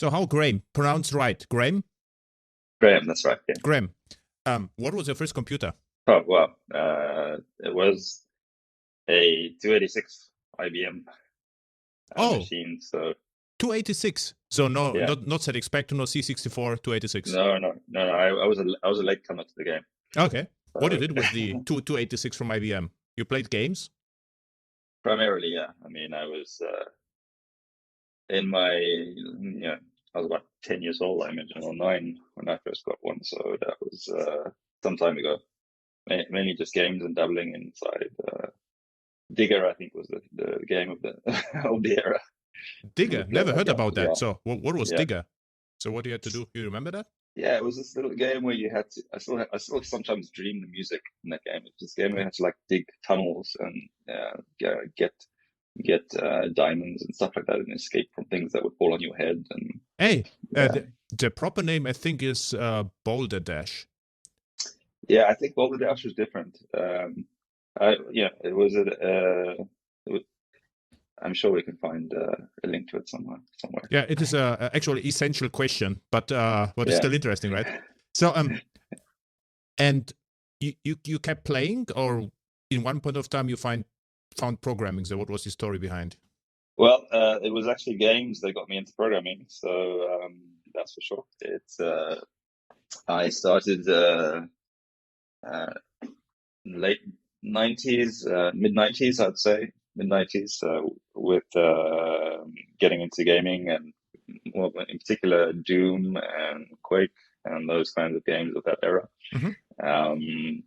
So how Graham? Pronounced right. Graham? Graham, that's right. Yeah. Graham. What was your first computer? Oh, well, it was a 286 IBM machine. So 286. So no, yeah, not ZX Spectrum, no C64, 286. no. I was a late comer to the game. Okay. So, what you did with the 286 from IBM? You played games? Primarily, yeah. I mean, I was in my, I was about 10 years old, I imagine, or 9 when I first got one. So that was some time ago. Mainly just games and dabbling inside. Digger, I think, was the game of the of the era. Digger? Never heard about that. Yeah. So what was Digger? So what you had to do? You remember that? Yeah, it was this little game where you had to. I still sometimes dream the music in that game. It's this game where you had to like dig tunnels and get diamonds and stuff like that, and escape from things that would fall on your head. And the proper name I think is Boulder Dash. Yeah, I think Boulder Dash was different. It was I'm sure we can find a link to it somewhere. Yeah, it is actually essential question, but it's still interesting, right? So and you kept playing, or in one point of time you found programming. So what was the story behind? Well, it was actually games that got me into programming. So that's for sure. It's I started late 90s, mid 90s, I'd say. Mid 90s, with getting into gaming, and well, in particular Doom and Quake and those kinds of games of that era. Mm-hmm.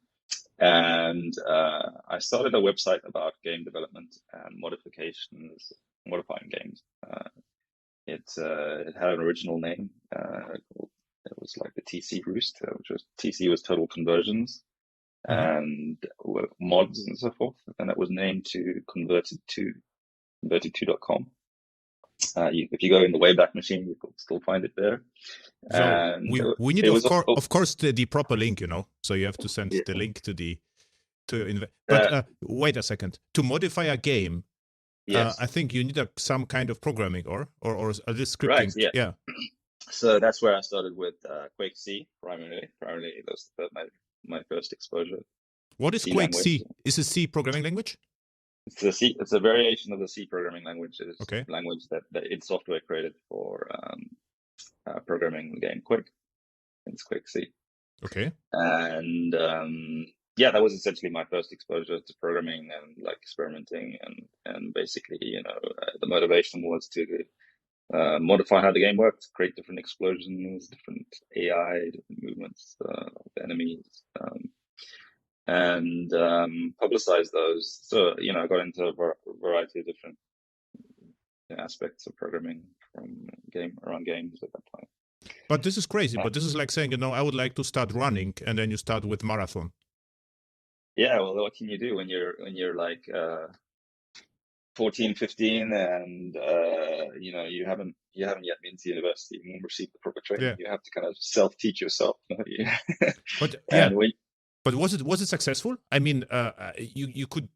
And I started a website about game development and modifying games. It had an original name. It was like the TC Roost, which was TC was Total Conversions. And mods and so forth, and that was named to converted2.com. If you go in the Wayback Machine, you can still find it there. So and we need of course the proper link, so you have to send the link but wait a second, to modify a game. Yes. I think you need some kind of programming or a scripting. Right, yeah. So that's where I started with Quake C primarily. That's my first exposure. What is Quake C? Is it C programming language? It's a variation of the C programming language. It is okay. Language that id Software created for programming the game Quake. It's Quake C. Okay. And that was essentially my first exposure to programming and like experimenting, and basically, the motivation was to modify how the game worked, create different explosions, different AI, different movements of enemies, and publicize those. So, I got into a variety of different aspects of programming around games at that time. But this is crazy. But this is like saying, I would like to start running, and then you start with marathon. Yeah, well, what can you do when you're like 14, 15, and you haven't yet been to university and received the proper training? Yeah. You have to kind of self-teach yourself. But was it successful? I mean, you could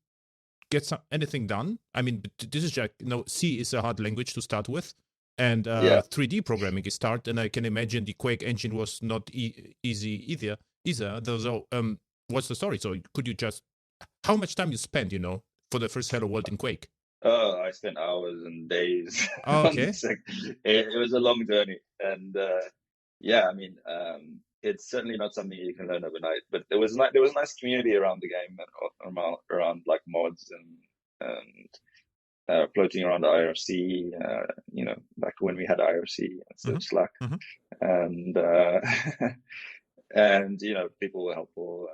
get anything done. I mean, this is like, C is a hard language to start with, and 3D programming is start. And I can imagine the Quake engine was not easy either. So, what's the story? So, could you how much time you spent, for the first Hello World in Quake? Oh, I spent hours and days. Oh, okay. It was a long journey, and I mean, it's certainly not something you can learn overnight. But there was a nice community around the game, and around like mods and floating around the IRC. Back when we had IRC instead of Slack, and people were helpful.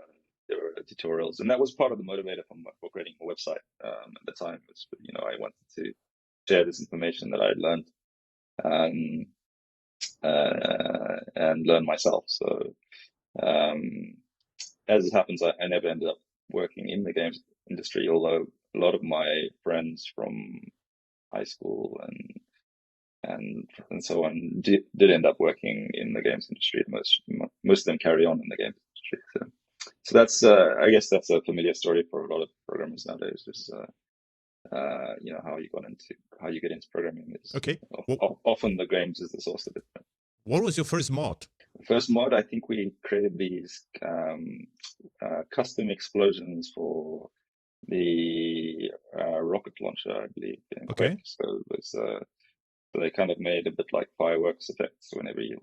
There were tutorials, and that was part of the motivator for creating a website at the time. Was I wanted to share this information that I had learned, and learn myself. So, as it happens, I never ended up working in the games industry, although a lot of my friends from high school and so on did end up working in the games industry. Most of them carry on in the games industry. So that's I guess that's a familiar story for a lot of programmers nowadays. how you get into programming is Okay. often the games is the source of it. What was your first mod? First mod, I think we created these custom explosions for the rocket launcher, I believe. Okay. So it was so they kind of made a bit like fireworks effects whenever the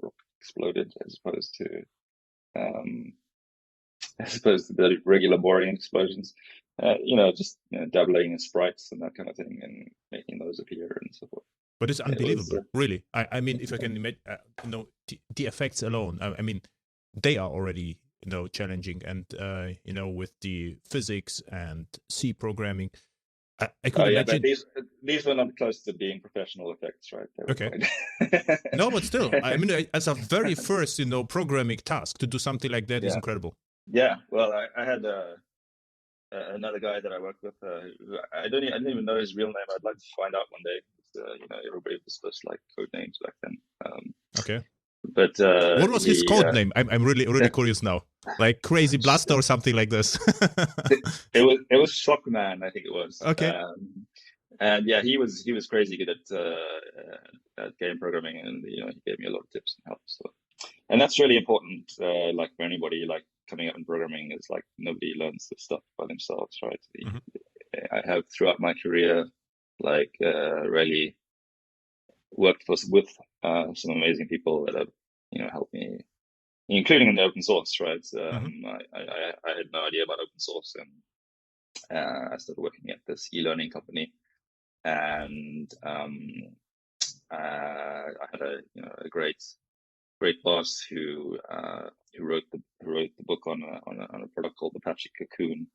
rocket exploded, as opposed to the regular boring explosions. Doubling in sprites and that kind of thing, and making those appear and so forth. But it's unbelievable, really. I mean, if I can imagine, the effects alone. I mean, they are already challenging, and with the physics and C programming, I could imagine. But these were not close to being professional effects, right? Okay. No, but still, I mean, as a very first programming task to do something like that is incredible. Yeah. Well, I had another guy that I worked with. I didn't even know his real name. I'd like to find out one day. Everybody was supposed to like code names back then. Okay. But what was his code name? I'm really curious now. Like Crazy Blaster or something like this. it was Shockman, I think it was. Okay. And yeah, he was crazy good at game programming, and he gave me a lot of tips and help. So, and that's really important. Like for anybody like coming up in programming, is like nobody learns this stuff by themselves, right? Mm-hmm. I have throughout my career, like really worked with some amazing people that have helped me, including in the open source, right? I had no idea about open source, and I started working at this e-learning company, and I had a great boss who wrote the book on a product called Apache Cocoon,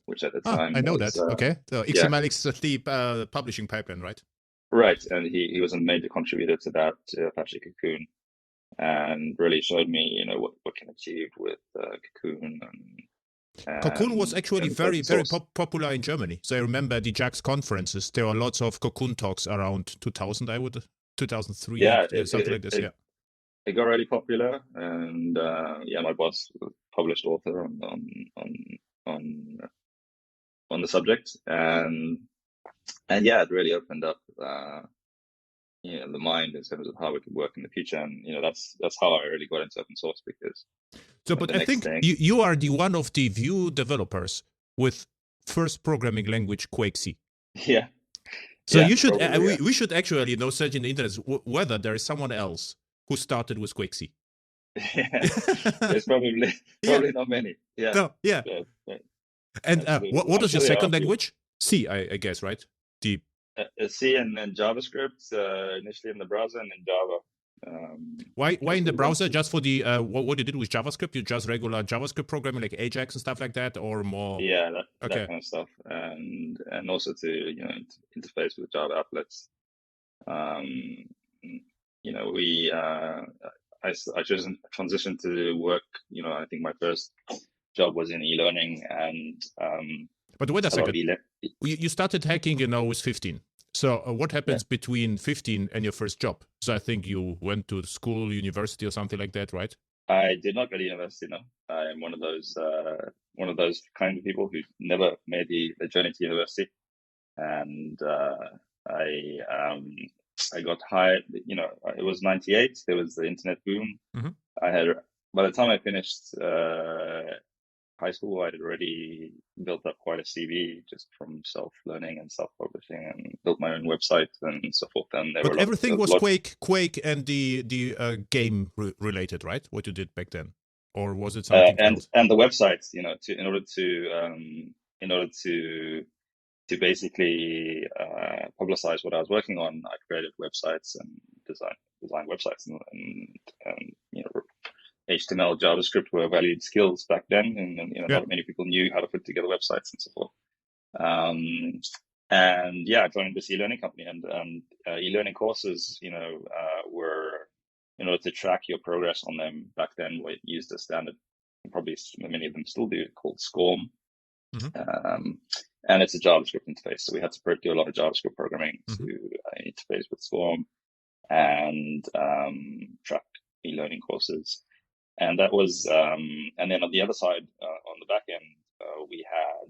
which at the time I know that. Okay, so XML XSLT publishing pipeline, right? Right, and he was a major contributor to that, to Apache Cocoon, and really showed me what can achieve with Cocoon. And Cocoon was actually very popular in Germany. So I remember the JAX conferences. There were lots of Cocoon talks around 2000. 2003. Yeah, something like this. It got really popular, and my boss was a published author on the subject, and it really opened up the mind in terms of how we could work in the future, and that's how I really got into open source, because. So, but I think you are the one of the Vue developers with first programming language Quake C. Yeah. So you should we should actually search in the internet whether there is someone else who started with Quake C. Yeah. There's probably not many. Yeah. No, yeah. And what is your second language? C, I guess, right? The C and then JavaScript initially in the browser, and then Java. Why in the browser? Just for the what you did with JavaScript? You just regular JavaScript programming like Ajax and stuff like that, or more? Yeah, that kind of stuff, and also to interface with Java applets. I transitioned to work. I think my first job was in e-learning, and but wait a second. You started hacking, with 15. So what happens between 15 and your first job? So I think you went to school, university, or something like that, right? I did not go to university. No, I am one of those kind of people who never made the journey to university, and I got hired. It was '98. There was the internet boom. Mm-hmm. By the time I finished high school, I'd already built up quite a CV just from self-learning and self-publishing, and built my own website and so forth. And but everything was Quake and the game related, right? What you did back then, or was it something else? And the websites, in order to basically publicize what I was working on, I created websites and design websites, and HTML, JavaScript were valued skills back then, and not many people knew how to put together websites and so forth. I joined this e-learning company, and e-learning courses, were, in order to track your progress on them back then, we used a standard, probably many of them still do, called SCORM. Mm-hmm. And it's a JavaScript interface, so we had to do a lot of JavaScript programming to interface with SCORM and track e-learning courses. And that was, and then on the other side, on the back end, we had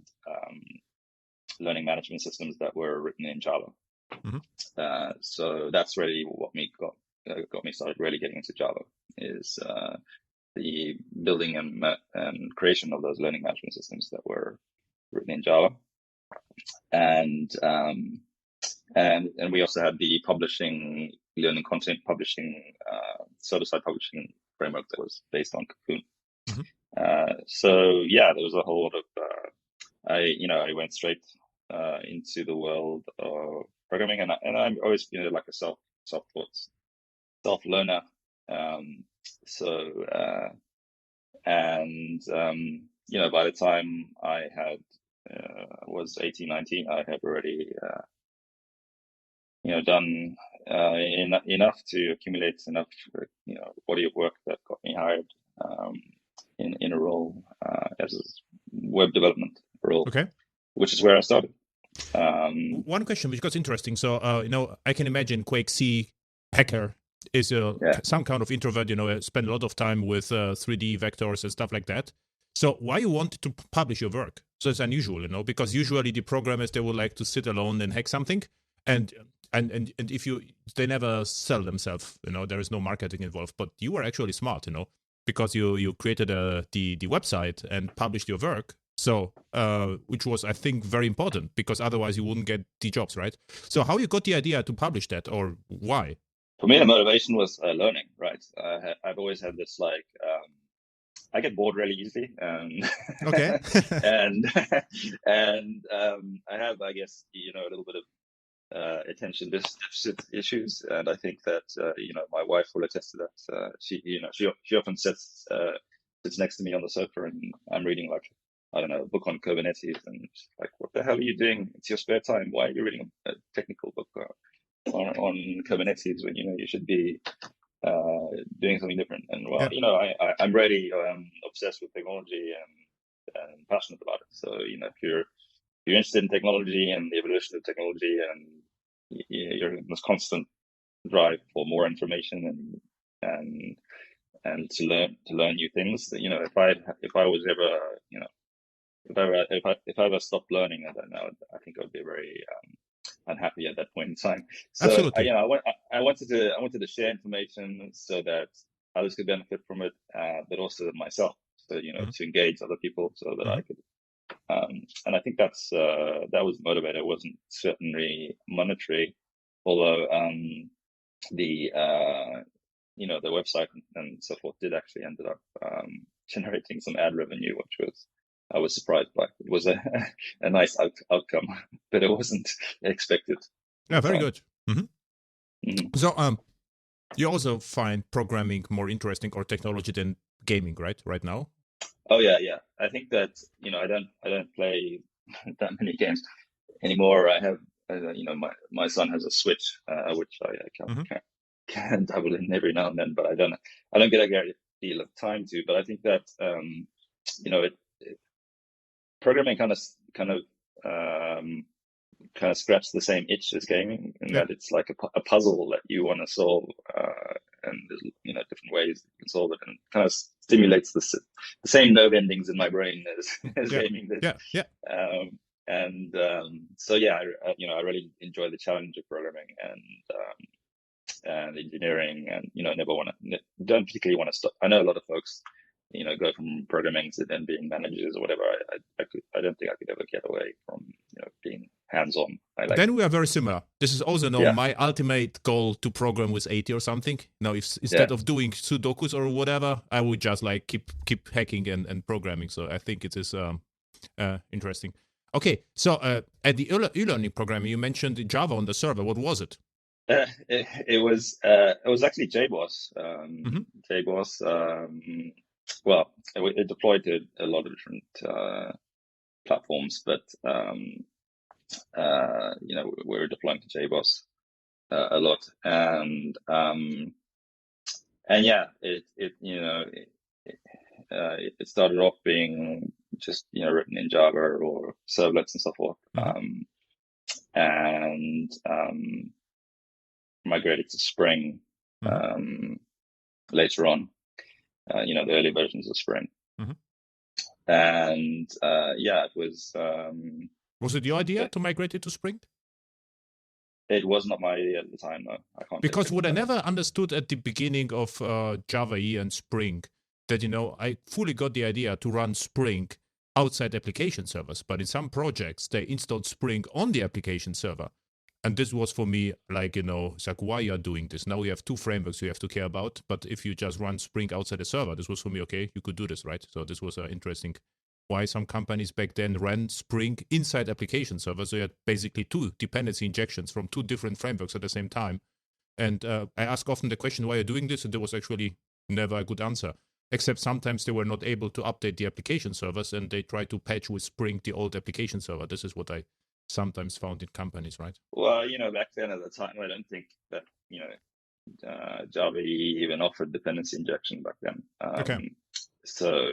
learning management systems that were written in Java. Mm-hmm. So that's really what got me started really getting into Java, is the building and creation of those learning management systems that were written in Java. And we also had the publishing, learning content publishing, server-side publishing framework that was based on Cocoon. Mm-hmm. So yeah, there was a whole lot of, I went straight into the world of programming, and I'm always been like a self learner. By the time I had was 18, 19, I had already done enough to accumulate enough body of work that got me hired in a role as a web development role. Okay. Which is where I started. One question, which got interesting. So, I can imagine Quake C hacker is some kind of introvert, spend a lot of time with 3D vectors and stuff like that. So why you wanted to publish your work? So it's unusual, because usually the programmers, they would like to sit alone and hack something. And if they never sell themselves, there is no marketing involved. But you were actually smart, because you created the website and published your work. So, which was, I think, very important, because otherwise you wouldn't get the jobs, right? So how you got the idea to publish that, or why? For me, the motivation was learning, right? I've always had this, I get bored really easily. Okay. and I have, I guess, a little bit of attention deficit issues. And I think that, my wife will attest to that. She often sits next to me on the sofa, and I'm reading a book on Kubernetes, and she's like, what the hell are you doing? It's your spare time. Why are you reading a technical book on Kubernetes when, you should be doing something different? And I'm really obsessed with technology and passionate about it. So, if you're interested in technology and the evolution of technology, and you're in this constant drive for more information and to learn new things, if I was ever, if I ever stopped learning, I think I would be very unhappy at that point in time. So Absolutely. I wanted to share information so that others could benefit from it, but also myself. So Mm-hmm. to engage other people so that Mm-hmm. I could. And I think that was the motivator. It wasn't certainly monetary, although the website and so forth did actually ended up generating some ad revenue, which I was surprised by. It was a nice outcome, but it wasn't expected. Yeah, very good. Mm-hmm. Mm-hmm. So, you also find programming more interesting or technology than gaming, right now? Oh yeah. I think that I don't play that many games anymore. I have my son has a Switch, which I can dabble in every now and then, but I don't get a great deal of time to. But I think that programming kind of scratch the same itch as gaming, in that it's like a puzzle that you want to solve, and there's different ways you can solve it, and kind of stimulates the same nerve endings in my brain as gaming did. So I really enjoy the challenge of programming and engineering, and don't particularly want to stop. I know a lot of folks go from programming to then being managers or whatever. I don't think I could ever get away from being hands-on. Then we are very similar. This is also my ultimate goal, to program with 80 or something. Now, if instead of doing sudokus or whatever, I would just keep hacking and programming. So I think it is interesting. Okay, so at the e-learning program, you mentioned Java on the server. What was it? It was actually JBoss. JBoss. Well, it deployed to a lot of different platforms, but we were deploying to JBoss a lot, and it started off being just written in Java or servlets and so forth, and migrated to Spring later on. The early versions of Spring. And it was Was it your idea to migrate it to Spring? It was not my idea at the time, though. I can't. Because what I never understood at the beginning of Java EE and Spring, that I fully got the idea to run Spring outside application servers, but in some projects they installed Spring on the application server. And this was for me like, it's like, why you are doing this? Now we have two frameworks you have to care about, but if you just run Spring outside the server, this was for me, okay, you could do this, right? So this was interesting why some companies back then ran Spring inside application servers. So you had basically two dependency injections from two different frameworks at the same time. And I ask often the question, why are you doing this? And there was actually never a good answer, except sometimes they were not able to update the application servers and they tried to patch with Spring the old application server. This is what I sometimes found in companies, right? Well, back then at the time, I don't think that, Java EE even offered dependency injection back then. Okay. So,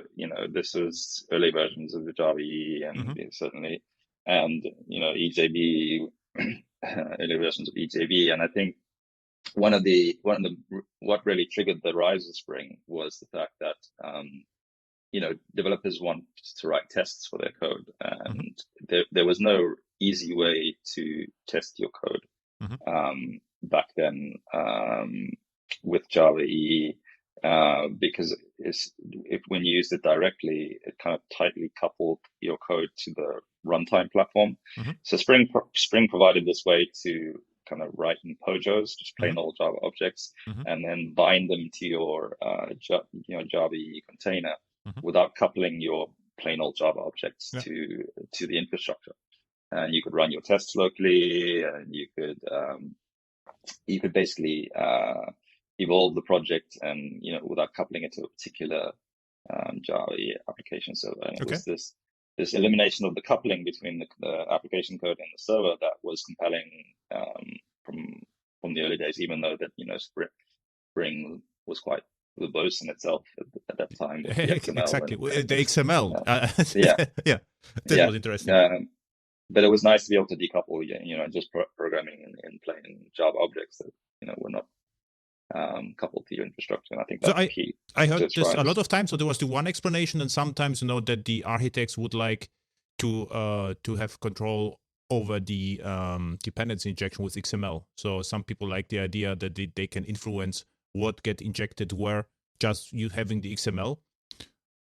this was early versions of the Java EE and certainly, and, EJB, early versions of EJB. And I think what really triggered the rise of Spring was the fact that, developers want to write tests for their code, and there was no easy way to test your code back then with Java EE, because when you used it directly, it kind of tightly coupled your code to the runtime platform. So Spring provided this way to kind of write in POJOs, just plain old Java objects, and then bind them to your Java EE container without coupling your plain old Java objects to the infrastructure. And you could run your tests locally, and you could basically evolve the project, and without coupling it to a particular Java application server. And it was this elimination of the coupling between the application code and the server that was compelling from the early days, even though that Spring was quite verbose in itself at that time. With the XML exactly, the XML. That was interesting. But it was nice to be able to decouple, just programming in plain Java objects that were not coupled to your infrastructure. And I think that's key. I heard this a lot of times. So there was the one explanation, and sometimes that the architects would like to have control over the dependency injection with XML. So some people like the idea that they can influence what get injected where, just you having the XML,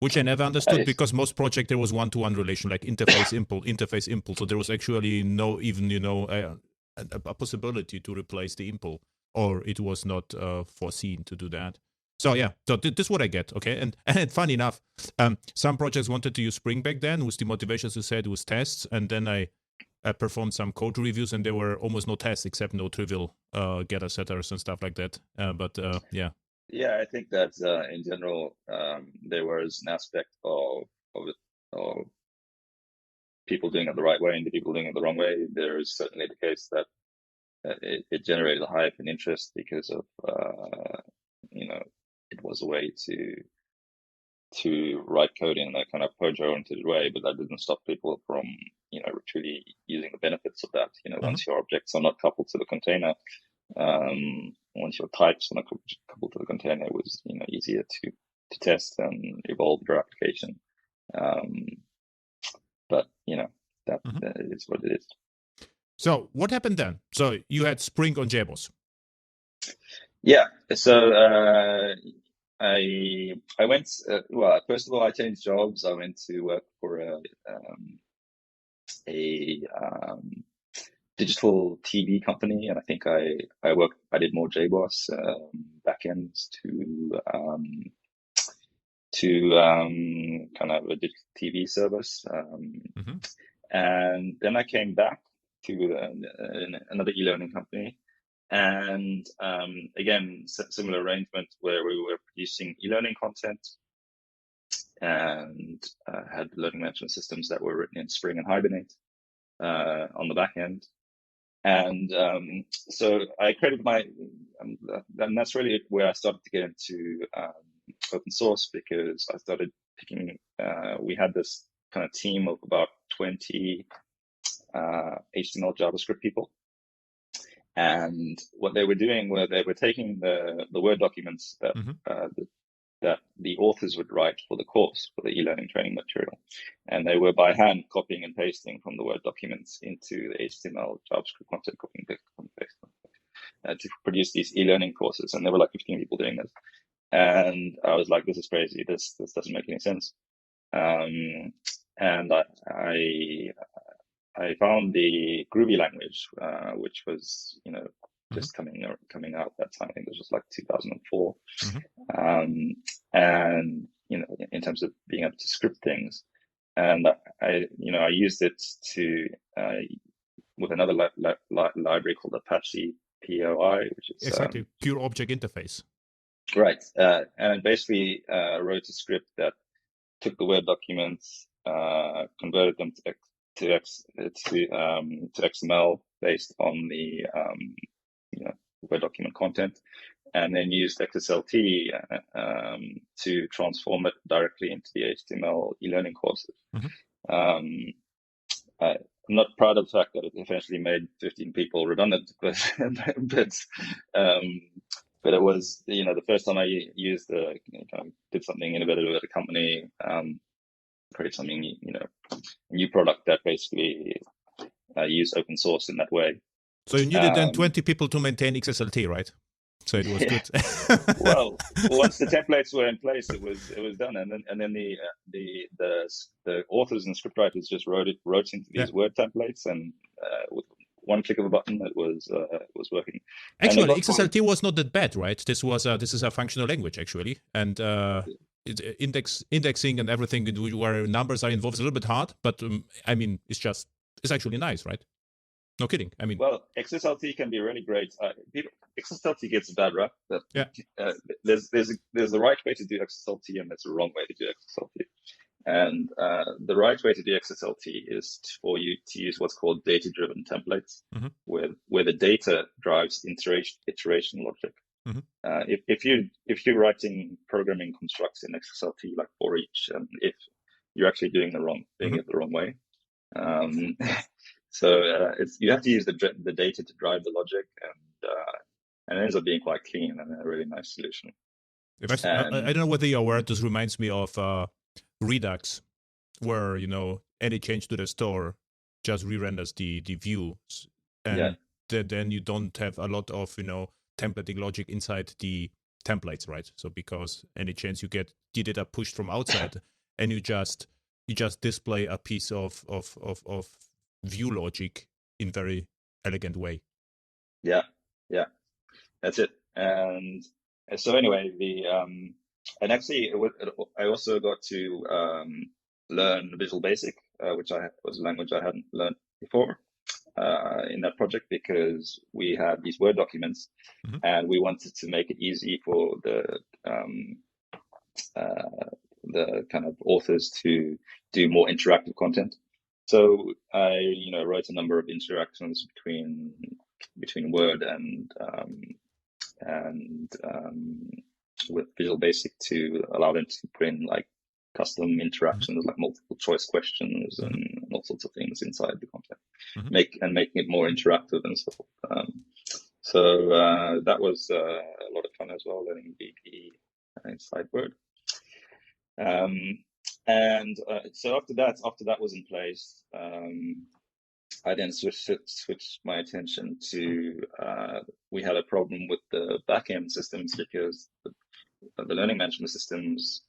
which I never understood, because most project there was one-to-one relation, like interface impl. So there was actually no even a possibility to replace the impl, or it was not foreseen to do that. So so this is what I get, okay? And funny enough, some projects wanted to use Spring back then with the motivations you said was tests, and then I performed some code reviews, and there were almost no tests except no trivial getter setters and stuff like that. Yeah, I think that in general, there was an aspect of people doing it the right way and the people doing it the wrong way. There is certainly the case that it generated a hype and interest because of it was a way to write code in a kind of POJO-oriented way, but that didn't stop people from truly using the benefits of that. Once your objects are not coupled to the container, once your types are not coupled to the container, it was easier to test and evolve your application. But that is what it is. So what happened then? So you had Spring on JBoss. Yeah. So I went. Well, first of all, I changed jobs. I went to work for a digital TV company, and I think I did more JBoss backends to kind of a digital TV service, and then I came back to another e-learning company, and again similar arrangement where we were producing e-learning content and had learning management systems that were written in Spring and Hibernate on the back end. And so I created and that's really where I started to get into open source, because I started picking, we had this kind of team of about 20 HTML JavaScript people. And what they were doing were they were taking the Word documents that that the authors would write for the course, for the e-learning training material. And they were by hand copying and pasting from the Word documents into the HTML, JavaScript content, copying and pasting to produce these e-learning courses. And there were like 15 people doing this. And I was like, this is crazy. This doesn't make any sense. And I found the Groovy language, which was, just coming out that time. I think it was just like 2004. And, in terms of being able to script things. And I used it to, with another library called Apache POI, which is exactly pure object interface. Right. And basically wrote a script that took the Word documents, converted them to XML based on the Word document content, and then used XSLT to transform it directly into the HTML e-learning courses. I'm not proud of the fact that it eventually made 15 people redundant, but it was, the first time I used did something innovative at a company, created something, a new product that basically used open source in that way. So you needed then 20 people to maintain XSLT, right? So it was good. Well, once the templates were in place, it was done, and then the authors and scriptwriters just wrote into these Word templates, and with one click of a button, it was working. Actually, XSLT was not that bad, right? This is a functional language actually, and indexing and everything where numbers are involved is a little bit hard, but it's actually nice, right? No kidding. Well, XSLT can be really great. XSLT gets a bad rap, but there's the right way to do XSLT and there's a wrong way to do XSLT. And the right way to do XSLT is for you to use what's called data-driven templates, where the data drives iteration logic. If you're writing programming constructs in XSLT like for each, if you're actually doing it the wrong way. So you have to use the data to drive the logic, and it ends up being quite clean and a really nice solution. I don't know whether you're aware. This reminds me of Redux, where any change to the store just re-renders the view, and then you don't have a lot of templating logic inside the templates, right? So because any change you get the data pushed from outside, and you just display a piece of view logic in very elegant way. Yeah, that's it. And so anyway, and actually I also got to learn Visual Basic, which was a language I hadn't learned before in that project, because we had these Word documents and we wanted to make it easy for the kind of authors to do more interactive content. So I, wrote a number of interactions between Word and with Visual Basic to allow them to put in like custom interactions, like multiple choice questions and all sorts of things inside the content, making it more interactive and stuff. So that was a lot of fun as well, learning VB inside Word. And so after that was in place, I then switched my attention to, we had a problem with the backend systems, because the learning management systems,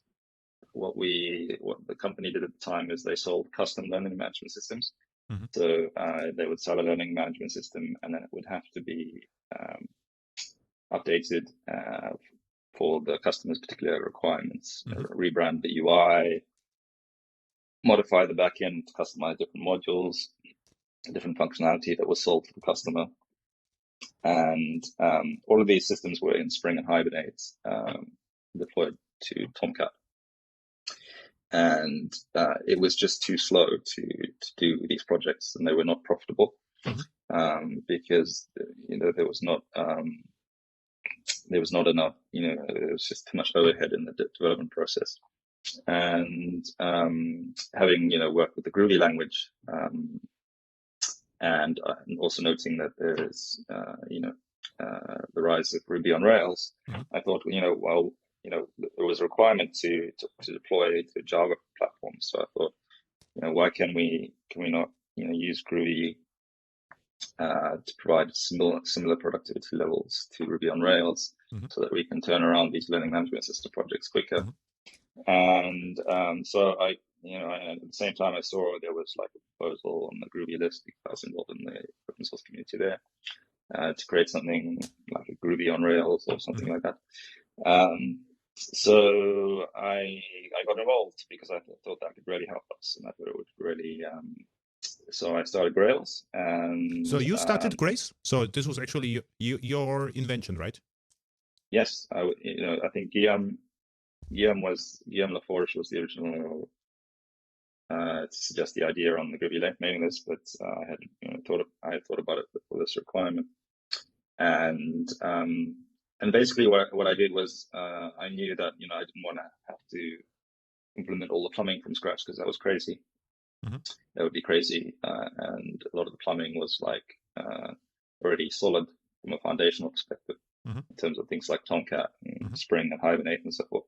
what the company did at the time is they sold custom learning management systems. So they would sell a learning management system, and then it would have to be updated for the customer's particular requirements, rebrand the UI, modify the backend to customize different modules, different functionality that was sold to the customer. And all of these systems were in Spring and Hibernate, deployed to Tomcat. And it was just too slow to do these projects, and they were not profitable because there was not enough. There was just too much overhead in the development process. And having worked with the Groovy language, and also noting that there is the rise of Ruby on Rails, I thought, there was a requirement to deploy to Java platforms. So I thought, why can we not, use Groovy to provide similar productivity levels to Ruby on Rails, so that we can turn around these learning management system projects quicker. And so at the same time, I saw there was like a proposal on the Groovy list, because I was involved in the open source community there, to create something like a Groovy on Rails or something like that. So I got involved because I thought that could really help us, and I thought it would really. So I started Grails, and so you started Grails. So this was actually your invention, right? Yes, I think Guillaume Laforge was the original to suggest the idea on the Groovy mailing list, but I had thought about it for this requirement, and basically what I did was I knew that I didn't want to have to implement all the plumbing from scratch, because that was crazy. That would be crazy, and a lot of the plumbing was like already solid from a foundational perspective. In terms of things like Tomcat and Spring and Hibernate and so forth.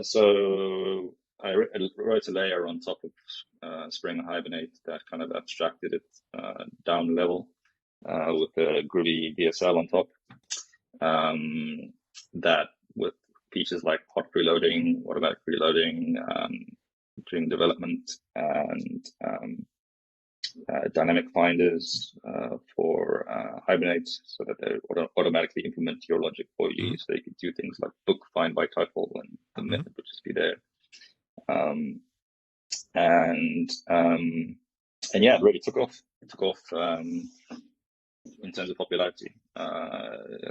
So I wrote a layer on top of Spring and Hibernate that kind of abstracted it down level with the Groovy DSL on top. That with features like hot preloading, automatic preloading during development, and dynamic finders for Hibernate, so that they automatically implement your logic for you. So you could do things like book find by title, and the method would just be there. And yeah, it really took off. It took off in terms of popularity.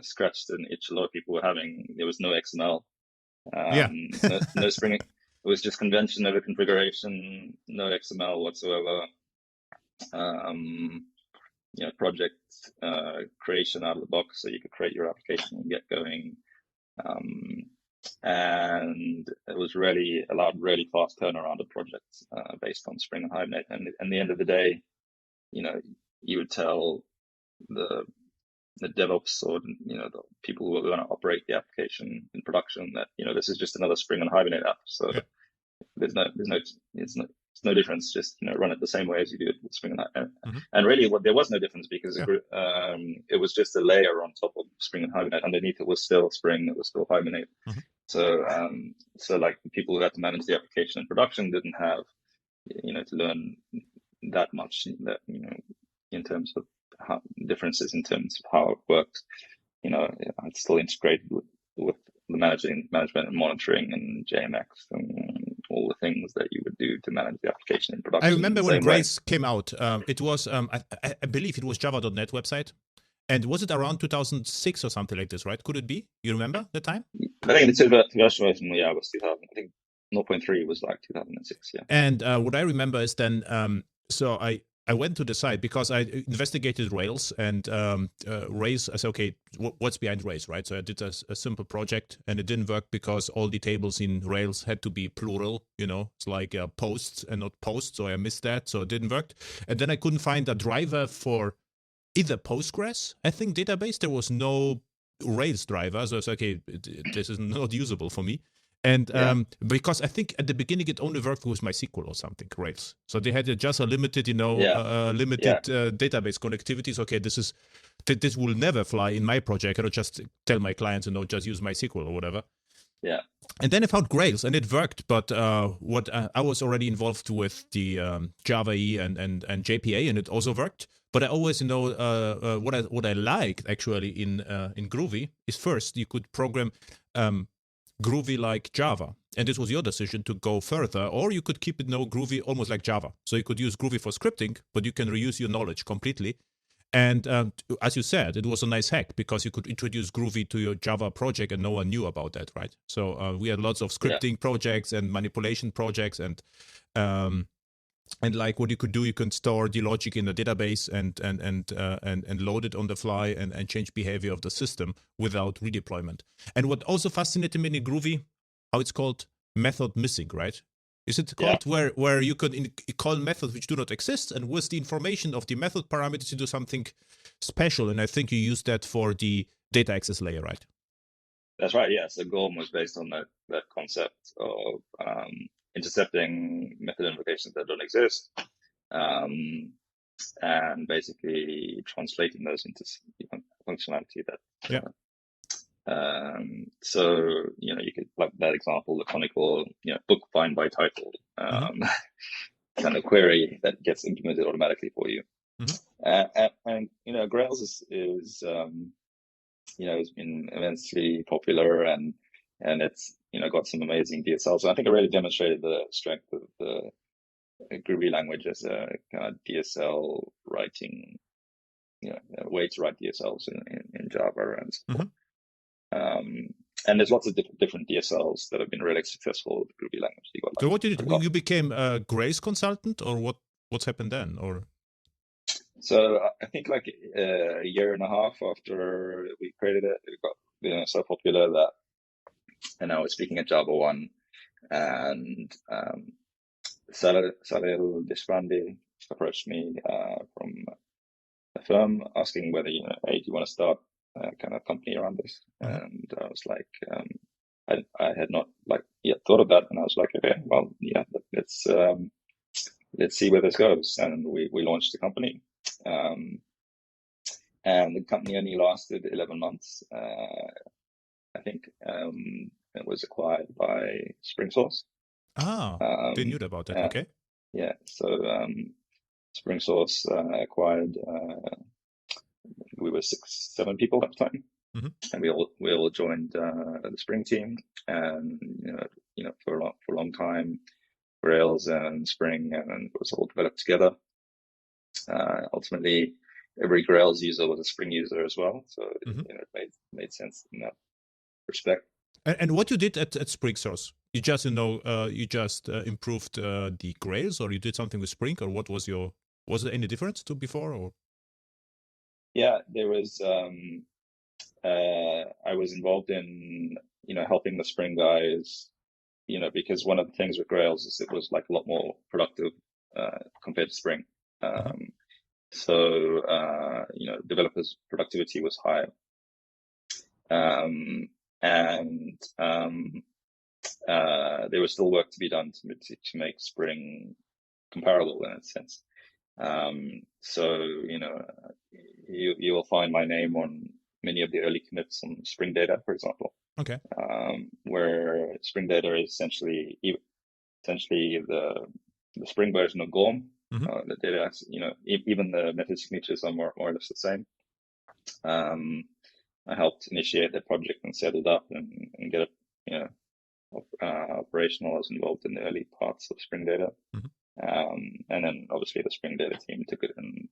Scratched an itch a lot of people were having. There was no XML. No Spring. It was just convention over configuration, no XML whatsoever. Project creation out of the box, so you could create your application and get going. And it was really allowed really fast turnaround of projects based on Spring and Hibernate. And at the end of the day, you would tell the DevOps or the people who are going to operate the application in production that this is just another Spring and Hibernate app. So there's no difference. Just run it the same way as you do it with Spring and Hibernate. And really, there was no difference, because it was just a layer on top of Spring and Hibernate. Underneath it was still Spring, it was still Hibernate. So like the people who had to manage the application in production didn't have to learn that much that in terms of how differences in terms of how it worked. It's still integrated with the management and monitoring and JMX and all the things that you would do to manage the application in production. I remember when Grails came out. It was I believe it was Java.net website. And was it around 2006 or something like this, right? Could it be? You remember the time? I think the version, was 2000. I think 0.3 was like 2006, yeah. And what I remember is then, so I went to the site because I investigated Rails, and Rails, I said, okay, what's behind Rails, right? So I did a simple project, and it didn't work because all the tables in Rails had to be plural, it's like posts and not posts, so I missed that, so it didn't work. And then I couldn't find a driver for either Postgres, I think, database. There was no Rails driver, so I said, okay, this is not usable for me. And because I think at the beginning it only worked with MySQL or something, Rails. So they had just a limited, database connectivity. So, okay, this will never fly in my project. I cannot just tell my clients, just use MySQL or whatever. Yeah. And then I found Grails, and it worked. But what I was already involved with the Java E and JPA, and it also worked. But I always, what I liked actually in Groovy is, first you could program Groovy like Java, and this was your decision to go further, or you could keep it Groovy almost like Java. So you could use Groovy for scripting, but you can reuse your knowledge completely. And as you said, it was a nice hack because you could introduce Groovy to your Java project and no one knew about that, right? So we had lots of scripting projects and manipulation projects, and like what you could do, you can store the logic in a database and load it on the fly and change behavior of the system without redeployment. And what also fascinated me in Groovy, how it's called method missing, right? Is it called where you can call methods which do not exist, and with the information of the method parameters you do something special? And I think you use that for the data access layer, right? That's right. Yeah. So GORM was based on that concept of intercepting method invocations that don't exist, and basically translating those into functionality that. Yeah. So you could, like that example, the canonical book find by title kind of query that gets implemented automatically for you. And Grails is has been immensely popular, and it's got some amazing DSLs. So I think it really demonstrated the strength of the Groovy language as a kind of DSL writing, a way to write DSLs in Java and so forth. And there's lots of different DSLs that have been really successful with the Groovy language. So what did you became a Grails consultant, or what's happened then, or? So I think like a year and a half after we created it, it got so popular that, and I was speaking at Java 1, and Salil Deshpande approached me from a firm asking whether, hey, do you want to start a kind of company around this? And I was like, I had not yet thought of that, and I was like, okay, well, yeah, let's see where this goes. And we launched the company. And the company only lasted 11 months. I think it was acquired by SpringSource. Didn't know about that. Okay. Yeah, so SpringSource acquired. We were 6-7 people at the time, and we all joined the Spring team. And for a long time, Rails and Spring and it was all developed together. Ultimately, every Grails user was a Spring user as well, so it made sense in that respect. And what you did at SpringSource, you just improved the Grails, or you did something with Spring, or what was there any difference to before, or? Yeah, there was. I was involved in helping the Spring guys, because one of the things with Grails is it was like a lot more productive compared to Spring. So developers' productivity was higher, and there was still work to be done to make Spring comparable in a sense. So you will find my name on many of the early commits on SpringData, for example. Okay. Where SpringData is essentially the Spring version of GORM. The data, even the method signatures are more or less the same. I helped initiate the project and set it up and get it, operational. I was involved in the early parts of SpringData. And then obviously the SpringData team took it and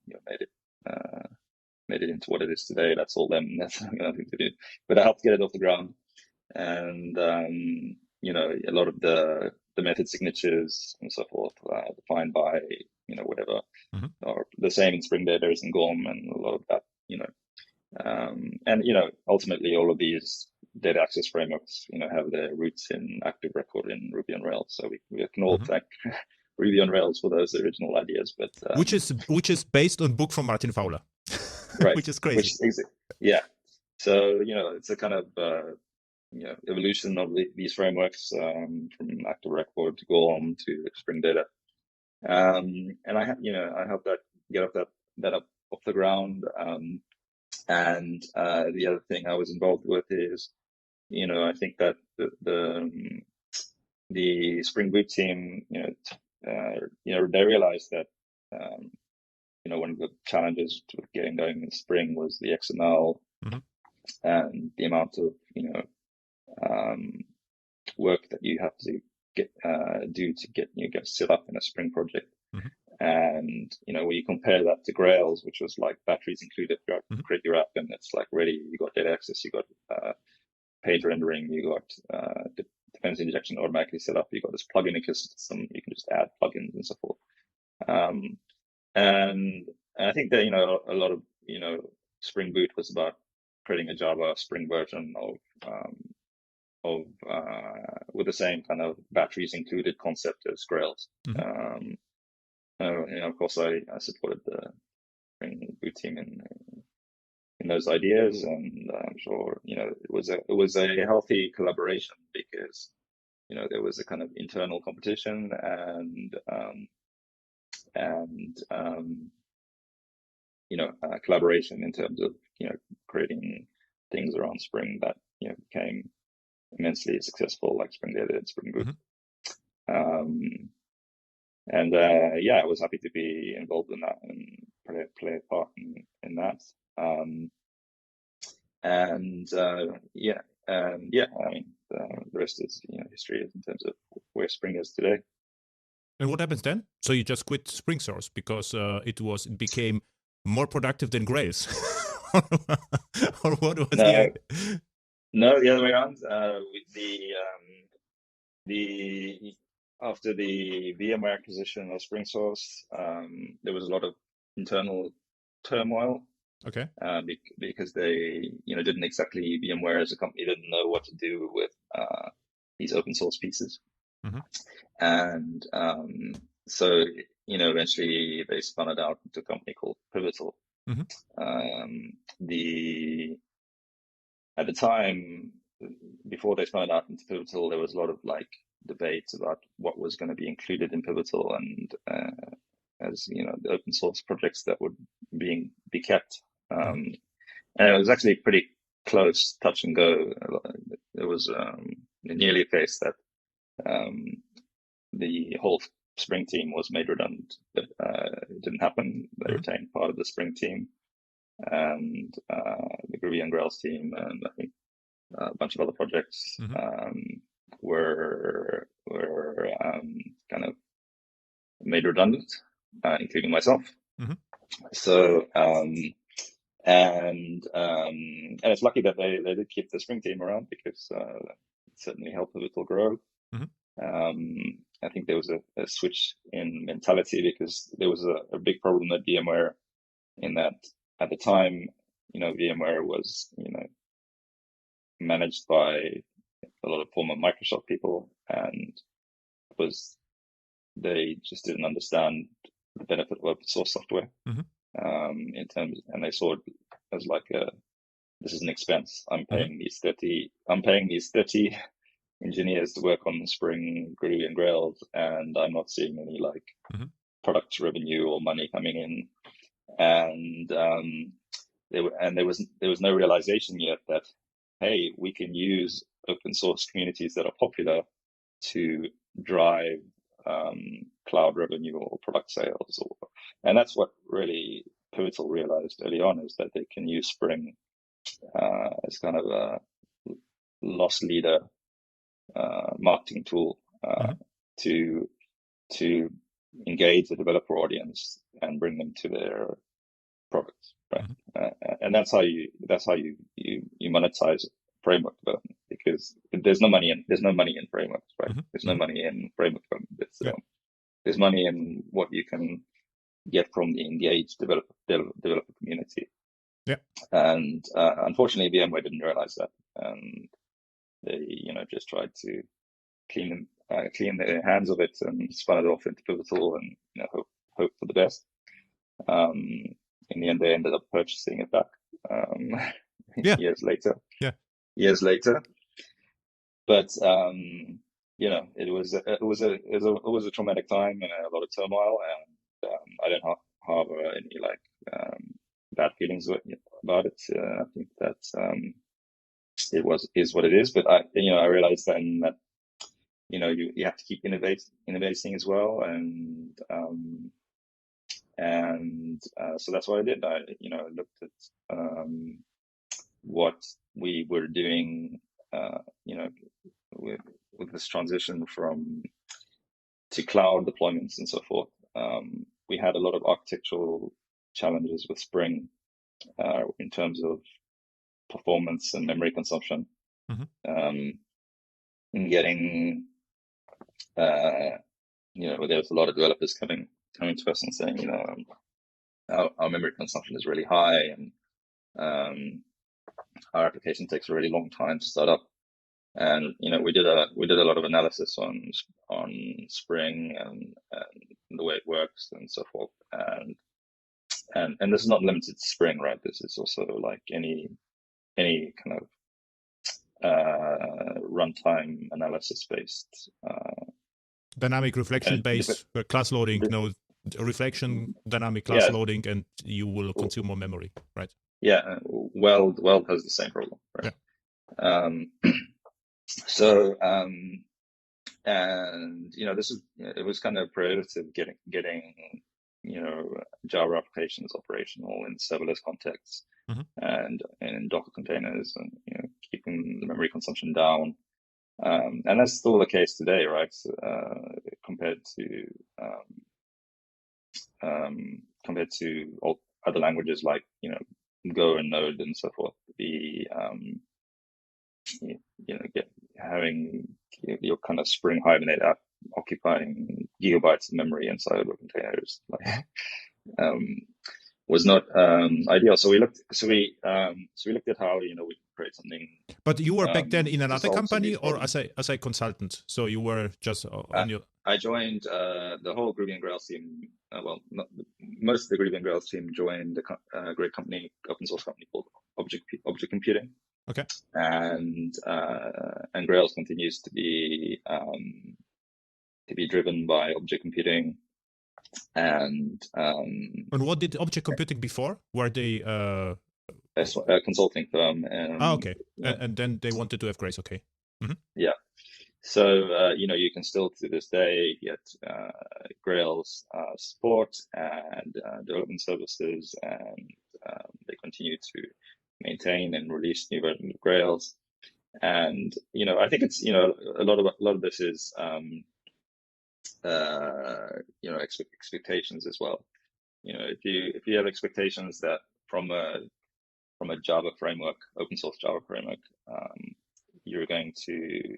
made it into what it is today. That's all them. That's nothing to do. But I helped get it off the ground. And a lot of the method signatures and so forth defined by whatever, or the same in SpringData as in GORM, and a lot of that, and ultimately all of these data access frameworks have their roots in active record in Ruby on Rails. So we can all thank Ruby on Rails for those original ideas. But which is based on a book from Martin Fowler, right? Which is crazy. Yeah. So it's a kind of evolution of these frameworks from active record to GORM to SpringData, and I helped that get that up off the ground. And the other thing I was involved with is, I think that the Spring Boot team, they realized that, one of the challenges to getting going in Spring was the XML and the amount of, work that you have to do to get set up in a Spring project. And, when you compare that to Grails, which was like batteries included, you create your app and it's like ready, you got data access, you got page rendering, you got dependency injection automatically set up, you got this plugin ecosystem, you can just add plugins and so forth. And I think that, a lot of, Spring Boot was about creating a Java Spring version of with the same kind of batteries included concept as Grails. Of course, I supported the Spring Boot team those ideas, and I'm sure it was a healthy collaboration because there was a kind of internal competition and collaboration in terms of creating things around Spring that became immensely successful, like SpringData and SpringBoot. I was happy to be involved in that and play a part in that. I mean, the rest is history in terms of where Spring is today. And what happens then? So you just quit Spring Source because it became more productive than Grails, or what was No, the other way around. After the VMware acquisition of Spring Source, there was a lot of internal turmoil. Okay. Because they, didn't exactly, VMware as a company didn't know what to do with these open source pieces. Mm-hmm. And so, eventually they spun it out into a company called Pivotal. Mm-hmm. At the time, before they spun it out into Pivotal, there was a lot of debate about what was going to be included in Pivotal, and as the open source projects that would be kept. And it was actually pretty close, touch and go. There was nearly a case that the whole Spring team was made redundant, but it didn't happen. They retained part of the Spring team and the Groovy and Grails team, and I think a bunch of other projects were kind of made redundant, including myself. So and it's lucky that they did keep the Spring team around, because it certainly helped Pivotal grow. I think there was a switch in mentality, because there was a big problem at VMware, in that at the time, VMware was managed by a lot of former Microsoft people, and they just didn't understand the benefit of open source software. And they saw it as this is an expense. I'm paying these 30 engineers to work on Spring, Groovy, and Grails, and I'm not seeing any product revenue or money coming in. And there was no realization yet that, hey, we can use open source communities that are popular to drive cloud revenue or product sales, and that's what really Pivotal realized early on, is that they can use Spring as kind of a loss leader marketing tool to engage the developer audience and bring them to their products, right? And that's how you monetize framework development, because there's no money in frameworks, right? There's no money in framework development. There's money in what you can get from the engaged developer community. Yeah. And unfortunately, VMware didn't realize that, and they just tried to clean their hands of it and spun it off into Pivotal, and hope for the best. In the end, they ended up purchasing it back years later. But it was a traumatic time and a lot of turmoil, and I don't harbor any bad feelings about it. I think that is what it is. But I realized then that you have to keep innovating as well, and so that's what I did. I looked at what we were doing, with this transition to cloud deployments and so forth. We had a lot of architectural challenges with Spring in terms of performance and memory consumption. In getting, there was a lot of developers coming to us and saying, our memory consumption is really high, and our application takes a really long time to start up. And we did a lot of analysis on Spring and the way it works and so forth. and this is not limited to Spring, right? This is also like any kind of runtime analysis based dynamic reflection based class loading, reflection, dynamic class loading, and you will consume more memory, right? Yeah, Weld has the same problem, right? Yeah. So and it was kind of prohibitive getting Java applications operational in serverless contexts and in Docker containers, and keeping the memory consumption down. And that's still the case today, right? Compared to all other languages like Go and Node and so forth. Having your kind of Spring Hibernate app occupying gigabytes of memory inside of containers was not ideal. So we looked at how we could create something. But you were back then in another company or as a consultant? So you were just on your. I joined the whole Groovy and Grails team. Most of the Groovy and Grails team joined a great company, open source company called Object Computing. Okay. And Grails continues to be driven by object computing. And what did object computing before? Were they a consulting firm? Okay. And then they wanted to have Grails. Okay. Mm-hmm. Yeah. So you can still to this day get Grails support and development services, and they continue to maintain and release new versions of Grails. And I think it's a lot of this is expectations as well. If you have expectations that from a Java framework, open source Java framework, you're going to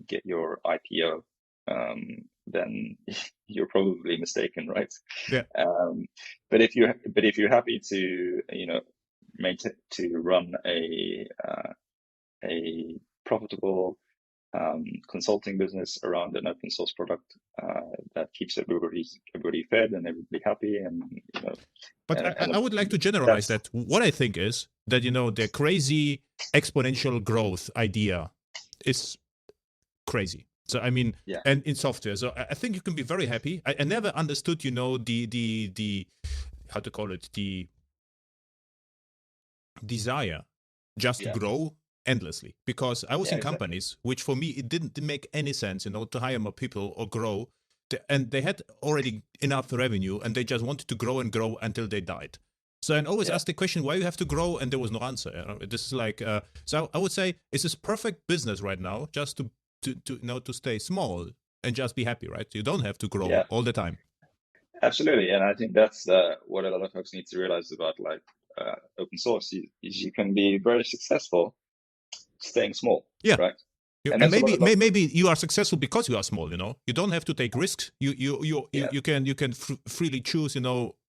get your IPO, then you're probably mistaken, right? Yeah. But if you're happy to maintain to run a profitable consulting business around an open source product that keeps everybody fed and everybody happy, and But I would like to generalize that. What I think is that the crazy exponential growth idea is crazy. So I mean, and in software, so I think you can be very happy. I never understood, the how to call it, the desire just to grow endlessly, because I was in companies which for me it didn't make any sense to hire more people or grow, and they had already enough revenue and they just wanted to grow and grow until they died. So I always asked the question, why you have to grow, and there was no answer. This is like so I would say it's this perfect business right now just to stay small and just be happy, right? You don't have to grow all the time. Absolutely, and I think that's what a lot of folks need to realize about open source. You can be very successful staying small, right? And maybe you are successful because you are small. You don't have to take risks. You can freely choose.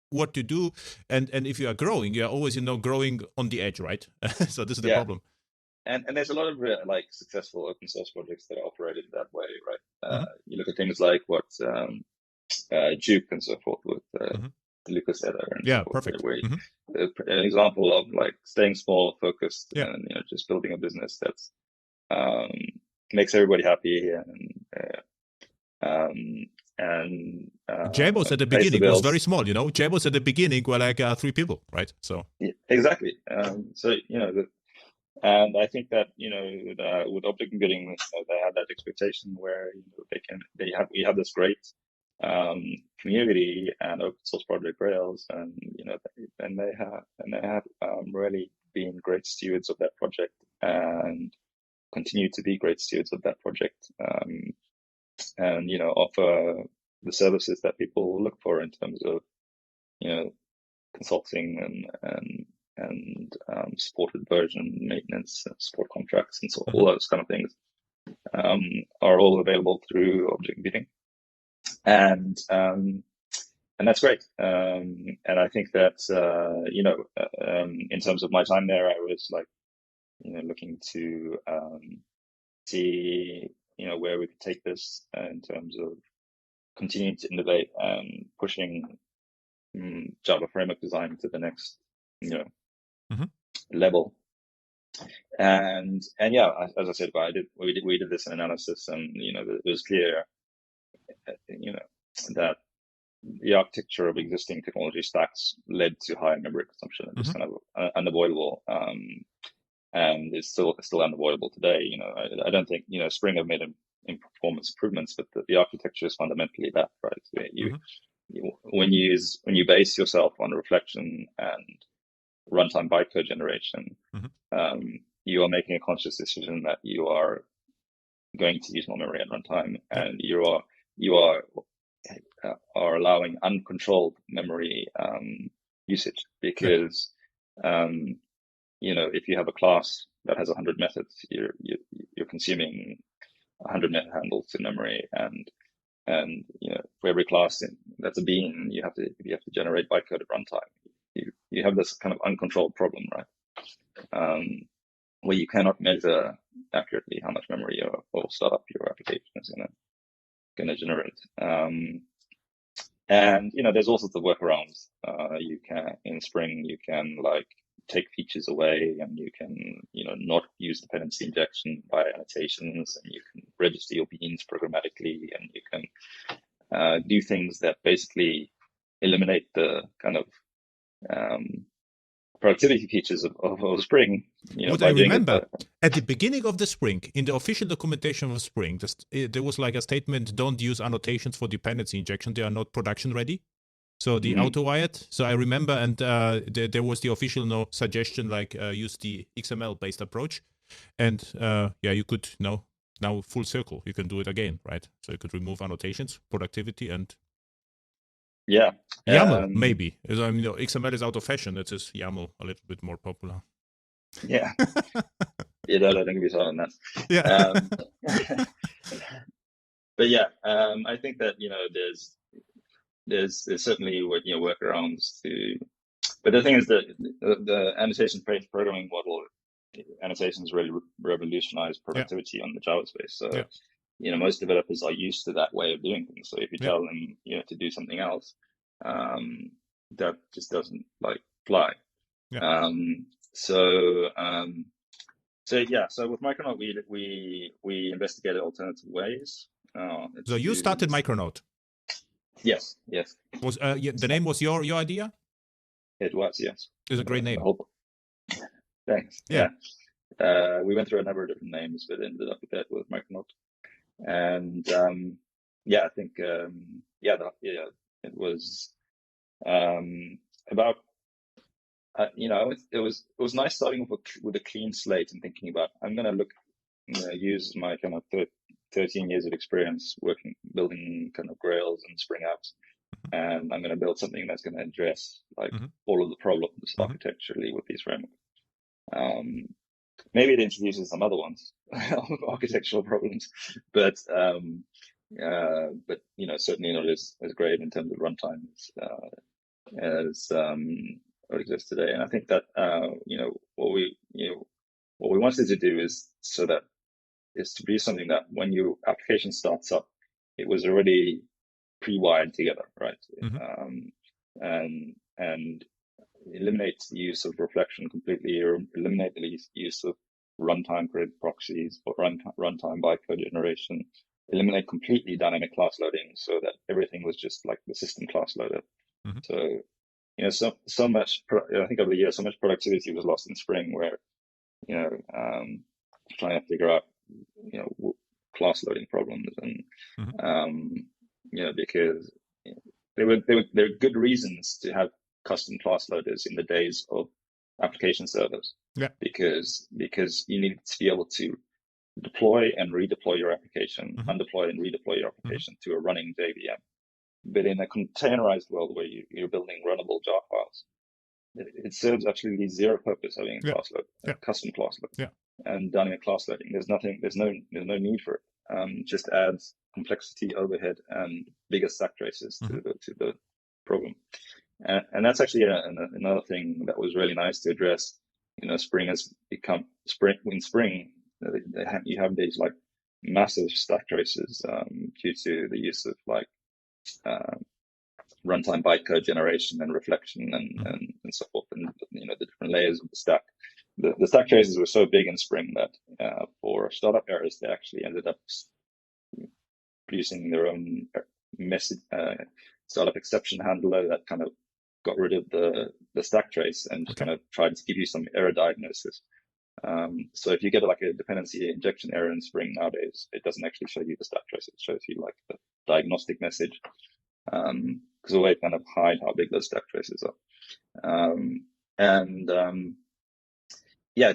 What to do, and if you are growing, you are always growing on the edge, right? So this is the problem. And there's a lot of successful open source projects that are operated that way, right? You look at things like what Juke and so forth with Lucas Eder. Perfect. Where an example of staying small, focused, and just building a business that's makes everybody happy, and Jabos at the beginning was very small. Jabos at the beginning were like 3 people, right? So exactly. And I think that with object computing, they have that expectation where we have this great community and open source project Rails, and they have really been great stewards of that project and continue to be great stewards of that project, and offer the services that people look for in terms of consulting and supported version maintenance, support contracts, and so all those kind of things are all available through object computing, and that's great. And I think that in terms of my time there, I was looking to see where we could take this in terms of continuing to innovate and pushing Java framework design to the next, Mm-hmm. level. And yeah, as I said, we did this analysis, and it was clear, that the architecture of existing technology stacks led to higher memory consumption, and just kind of unavoidable. And it's still unavoidable today. I don't think Spring have made in performance improvements, but the architecture is fundamentally that, right? When you base yourself on reflection and runtime bytecode generation, you are making a conscious decision that you are going to use more memory at runtime, and you are allowing uncontrolled memory usage, because if you have a class that has 100 methods, you're consuming 100 method handles to memory, and for every class that's a bean, you have to generate bytecode at runtime. You have this kind of uncontrolled problem, right? Where you cannot measure accurately how much memory or startup your application is gonna generate. And there's all sorts of workarounds. You can, in Spring, you can take features away, and you can not use dependency injection by annotations, and you can register your beans programmatically, and you can do things that basically eliminate the kind of productivity features of Spring. What I remember at the beginning of the Spring, in the official documentation of Spring, there was a statement: "Don't use annotations for dependency injection; they are not production ready." So the auto-wired. So I remember, and there was the official suggestion use the XML-based approach, and you could now full circle. You can do it again, right? So you could remove annotations, productivity, and YAML maybe. I mean, XML is out of fashion. It is YAML a little bit more popular. Yeah. Don't get me started on that. Yeah. But yeah, I think that there's certainly workarounds to, but the thing is that the annotation-based programming model, annotations really revolutionized productivity on the Java space. So most developers are used to that way of doing things. So if you tell them to do something else, that just doesn't fly. So with Micronaut, we investigated alternative ways. So you started Micronaut. Yes. Was the name was your idea? It was, yes. It's a great name. Thanks. Yeah. We went through a number of different names, but ended up with Micronaut. And I think it was about it was nice starting with a clean slate and thinking about, I'm going to use my kind of 13 years of experience building kind of Grails and Spring apps, and I'm going to build something that's going to address all of the problems architecturally with these frameworks. Maybe it introduces some other ones, architectural problems, but certainly not as great in terms of runtime as what exists today. And I think that what we wanted to do is to be something that when your application starts up, it was already pre-wired together, right? And eliminate the use of reflection completely, or eliminate the use of runtime created proxies or runtime bytecode generation, eliminate completely dynamic class loading, so that everything was just like the system class loader. So so much, I think over the years, so much productivity was lost in Spring, where trying to figure out class loading problems, and because there were good reasons to have custom class loaders in the days of application servers. Because you needed to be able to deploy and redeploy your application, undeploy and redeploy your application to a running JVM. But in a containerized world where you're building runnable jar files, it serves absolutely zero purpose having a class load, custom class load, and dynamic class loading. There's no need for it. Just adds complexity, overhead, and bigger stack traces to the program. And that's actually another thing that was really nice to address. Spring has become in Spring. You have these massive stack traces due to the use of runtime bytecode generation and reflection and so forth, and the different layers of the stack. The stack traces were so big in Spring that for startup errors, they actually ended up producing their own message startup exception handler that kind of got rid of the stack trace and just kind of tried to give you some error diagnosis. So if you get like a dependency injection error in Spring nowadays, it doesn't actually show you the stack trace. It shows you like the diagnostic message, because the way it kind of hide how big those stack traces are.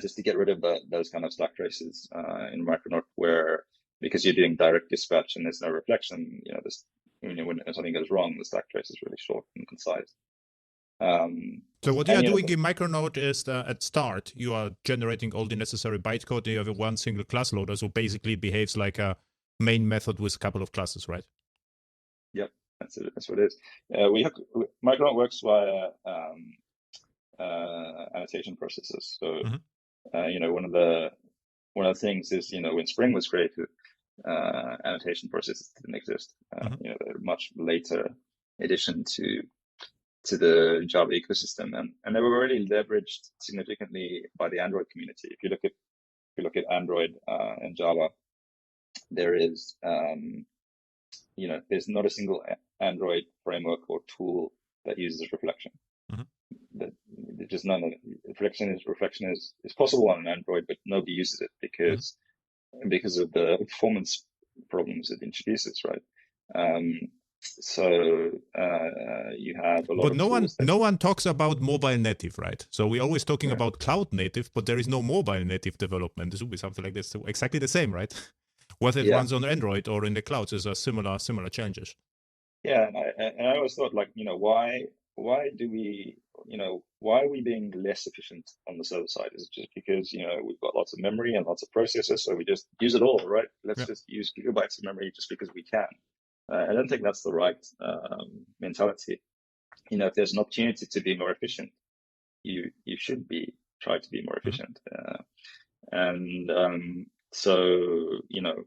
Just to get rid of those kind of stack traces in Micronaut, where because you're doing direct dispatch and there's no reflection, when something goes wrong, the stack trace is really short and concise. So what you are doing in Micronaut is at start, you are generating all the necessary bytecode, and you have one single class loader, so basically it behaves like a main method with a couple of classes, right? Yep, that's what it is. Micronaut works via annotation processes. So, one of the things is, when Spring was created, annotation processes didn't exist. They're a much later addition to the Java ecosystem, and they were already leveraged significantly by the Android community. If you look at Android and Java, there is there's not a single Android framework or tool that uses reflection. There's just none of it. Reflection is possible on an Android, but nobody uses it because of the performance problems it introduces, right? So you have a lot. But no one talks about mobile native, right? So we're always talking about cloud native, but there is no mobile native development. This would be something like this, exactly the same, right? Whether it runs on Android or in the clouds is a similar challenges. Yeah, and I always thought, like, why are we being less efficient on the server side? Is it just because we've got lots of memory and lots of processors, so we just use it all, right? Let's just use gigabytes of memory just because we can. I don't think that's the right mentality. If there's an opportunity to be more efficient, you should try to be more efficient. So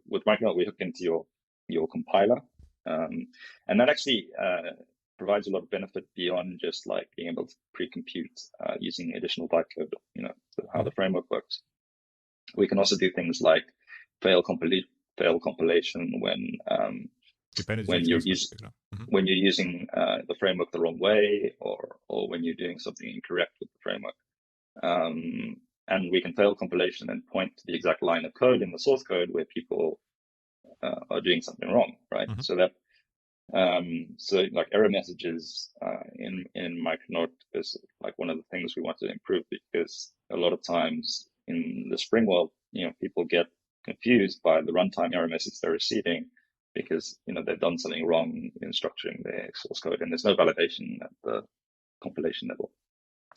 with Micronaut, we hook into your compiler, and that actually provides a lot of benefit beyond just like being able to pre-compute using additional bytecode. How the framework works. We can also do things like fail compilation when you're using the framework the wrong way, or when you're doing something incorrect with the framework. And we can fail compilation and point to the exact line of code in the source code where people are doing something wrong, right? So that like error messages in Micronaut is like one of the things we want to improve, because a lot of times in the Spring world, people get confused by the runtime error message they're receiving, because they've done something wrong in structuring their source code, and there's no validation at the compilation level.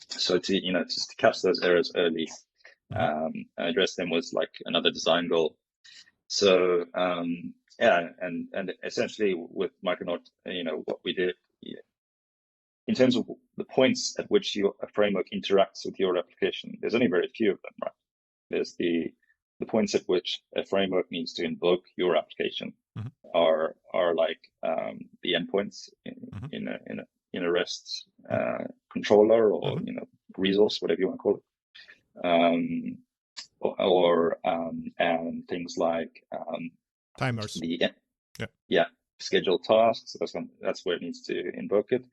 So just to catch those errors early and address them was like another design goal. So and essentially with Micronaut, what we did in terms of the points at which a framework interacts with your application, there's only very few of them, right? There's the points at which a framework needs to invoke your application are like the endpoints in a REST controller, or resource, whatever you want to call it, and things like timers. Scheduled tasks. That's where it needs to invoke it.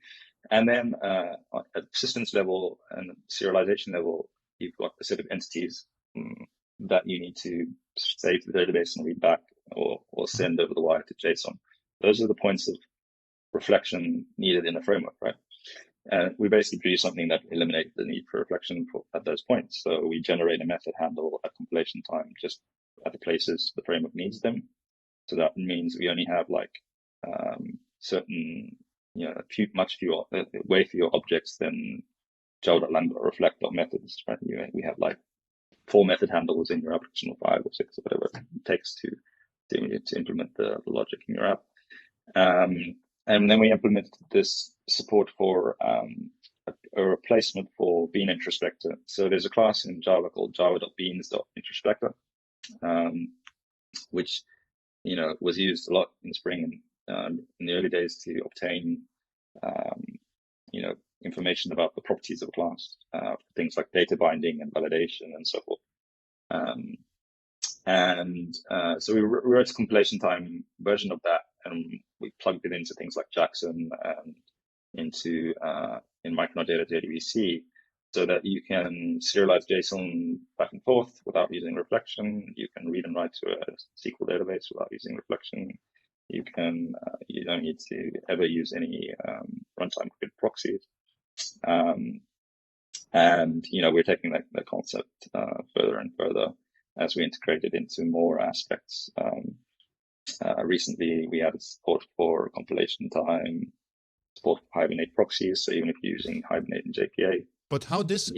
And then at systems level and serialization level, you've got a set of entities that you need to save to the database and read back, or send over the wire to JSON. Those are the points of reflection needed in a framework, right? And we basically do something that eliminates the need for reflection at those points. So we generate a method handle at compilation time just at the places the framework needs them. So that means we only have like certain, way fewer objects than Java.lang or reflect methods, right? We have like 4 method handles in your application, or 5 or 6 or whatever it takes to implement the logic in your app. And then we implemented this support for a replacement for bean introspector. So there's a class in Java called java.beans.introspector, which was used a lot in Spring in the early days to obtain information about the properties of a class, things like data binding and validation and so forth. So we wrote a compilation time version of that, and we plugged it into things like Jackson and into in Micronaut data JDBC, so that you can serialize JSON back and forth without using reflection. You can read and write to a SQL database without using reflection. You don't need to ever use any runtime proxies. We're taking that concept further and further as we integrate it into more aspects. Recently, we added support for compilation time, support for Hibernate proxies. So even if you're using Hibernate and JPA. But how this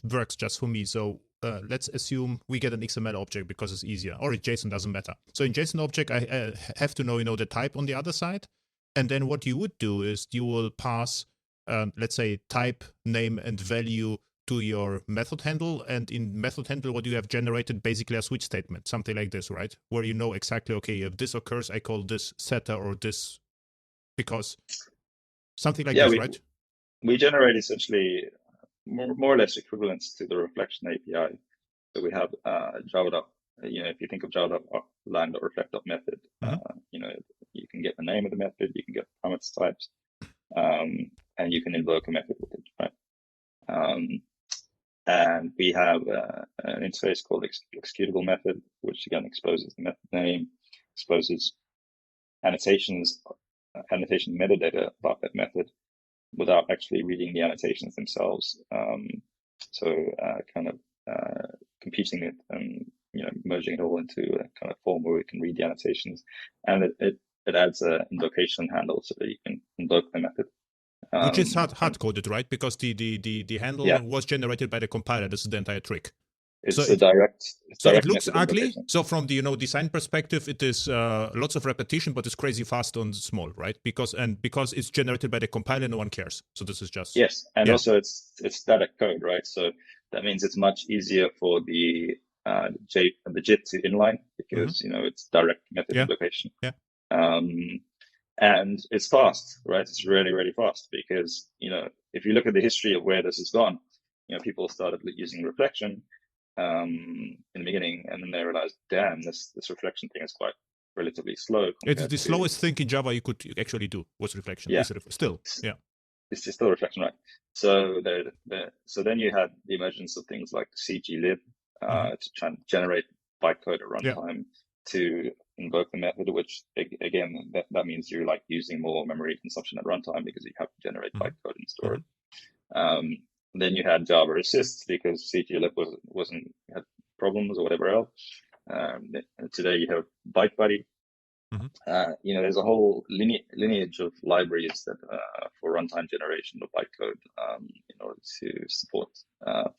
works, just for me. So let's assume we get an XML object because it's easier, or JSON, doesn't matter. So in JSON object, I have to know, the type on the other side. And then what you would do is you will pass, let's say, type, name, and value to your method handle. And in method handle, what you have generated basically a switch statement, something like this, right? Where you know exactly, okay, if this occurs, I call this setter or this, because something like this, right? We generate essentially more or less equivalents to the reflection API. So we have Java. If you think of Java.lang.reflect.method, you can get the name of the method, you can get parameter types, and you can invoke a method with it, right? And we have an interface called executable method, which again exposes the method name, exposes annotation metadata about that method without actually reading the annotations themselves. Computing it and merging it all into a kind of form where we can read the annotations, and it adds an invocation handle so that you can invoke the method. Which is hard coded, right? Because the handle was generated by the compiler. This is the entire trick. It's direct. So it looks ugly. So from the design perspective, it is lots of repetition, but it's crazy fast and small, right? Because it's generated by the compiler, no one cares. So this is just also it's static code, right? So that means it's much easier for the JIT to inline because it's direct method invocation. Yeah. And it's fast, right? It's really, really fast because if you look at the history of where this has gone, people started using reflection in the beginning, and then they realized, damn, this reflection thing is quite relatively slow. It's the slowest thing in Java you could actually do was reflection. Yeah. Still. It's still reflection, right? So so then you had the emergence of things like cglib to try and generate bytecode at runtime to invoke the method, which again that means you're like using more memory consumption at runtime because you have to generate bytecode and store it. Then you had Java assists because cglib had problems or whatever else. Today you have ByteBuddy. There's a whole lineage of libraries that for runtime generation of bytecode in order to support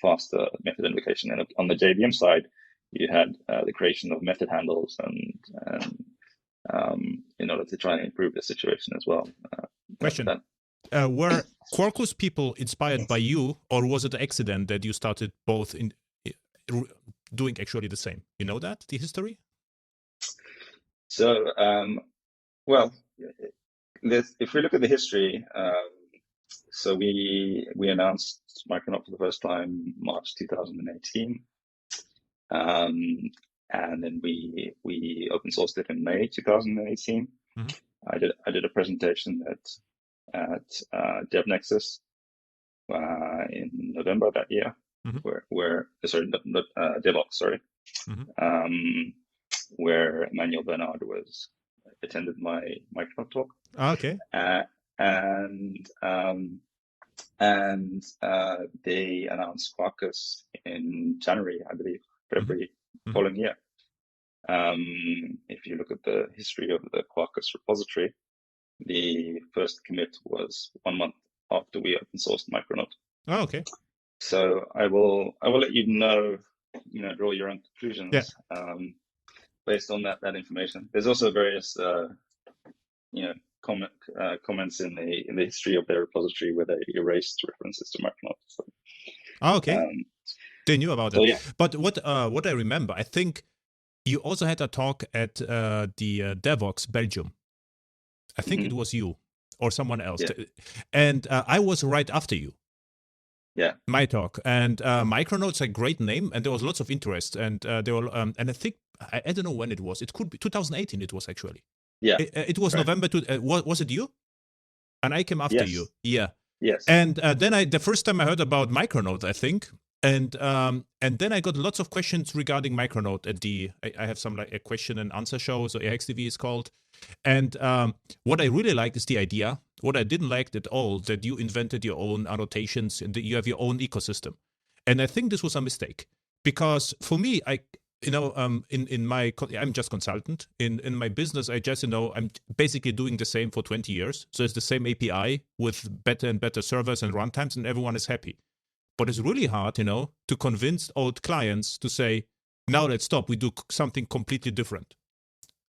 faster method invocation. And on the JVM side, you had the creation of method handles and in order to try and improve the situation as well. Question. Were Quarkus people inspired by you, or was it an accident that you started both in doing actually the same? You know that, the history? So, if we look at the history, so we announced Micronaut for the first time March 2018, and then we open sourced it in May 2018. I did a presentation at DevNexus in November that year, where DevOps, where Emmanuel Bernard attended my Micronaut talk. Okay. They announced Quarkus in January, I believe, February following year. If you look at the history of the Quarkus repository, the first commit was 1 month after we open sourced Micronaut. Oh, okay. So I will let you know, draw your own conclusions based on that information. There's also various comments in the history of their repository where they erased references to Micronaut. So, okay. They knew about it. But what I remember, I think you also had a talk at the DevOps Belgium. I think it was you. or someone else. Yeah. And I was right after you. Yeah. My talk. And Micronaut's a great name, and there was lots of interest. And there were, and I think, I don't know when it was. It could be 2018, it was actually. Yeah. It was right. November. Was it you? And I came after Yes. you. Yeah. Yes. And then the first time I heard about Micronaut, I think. And then I got lots of questions regarding Micronaut at I have some like a question and answer show, so AXTV is called. And what I really liked is the idea. What I didn't like at all, that you invented your own annotations and that you have your own ecosystem. And I think this was a mistake, because for me, in my, I'm just consultant. In my business, I just, I'm basically doing the same for 20 years. So it's the same API with better and better servers and runtimes, and everyone is happy. But it's really hard, to convince old clients to say, now let's stop. We do something completely different,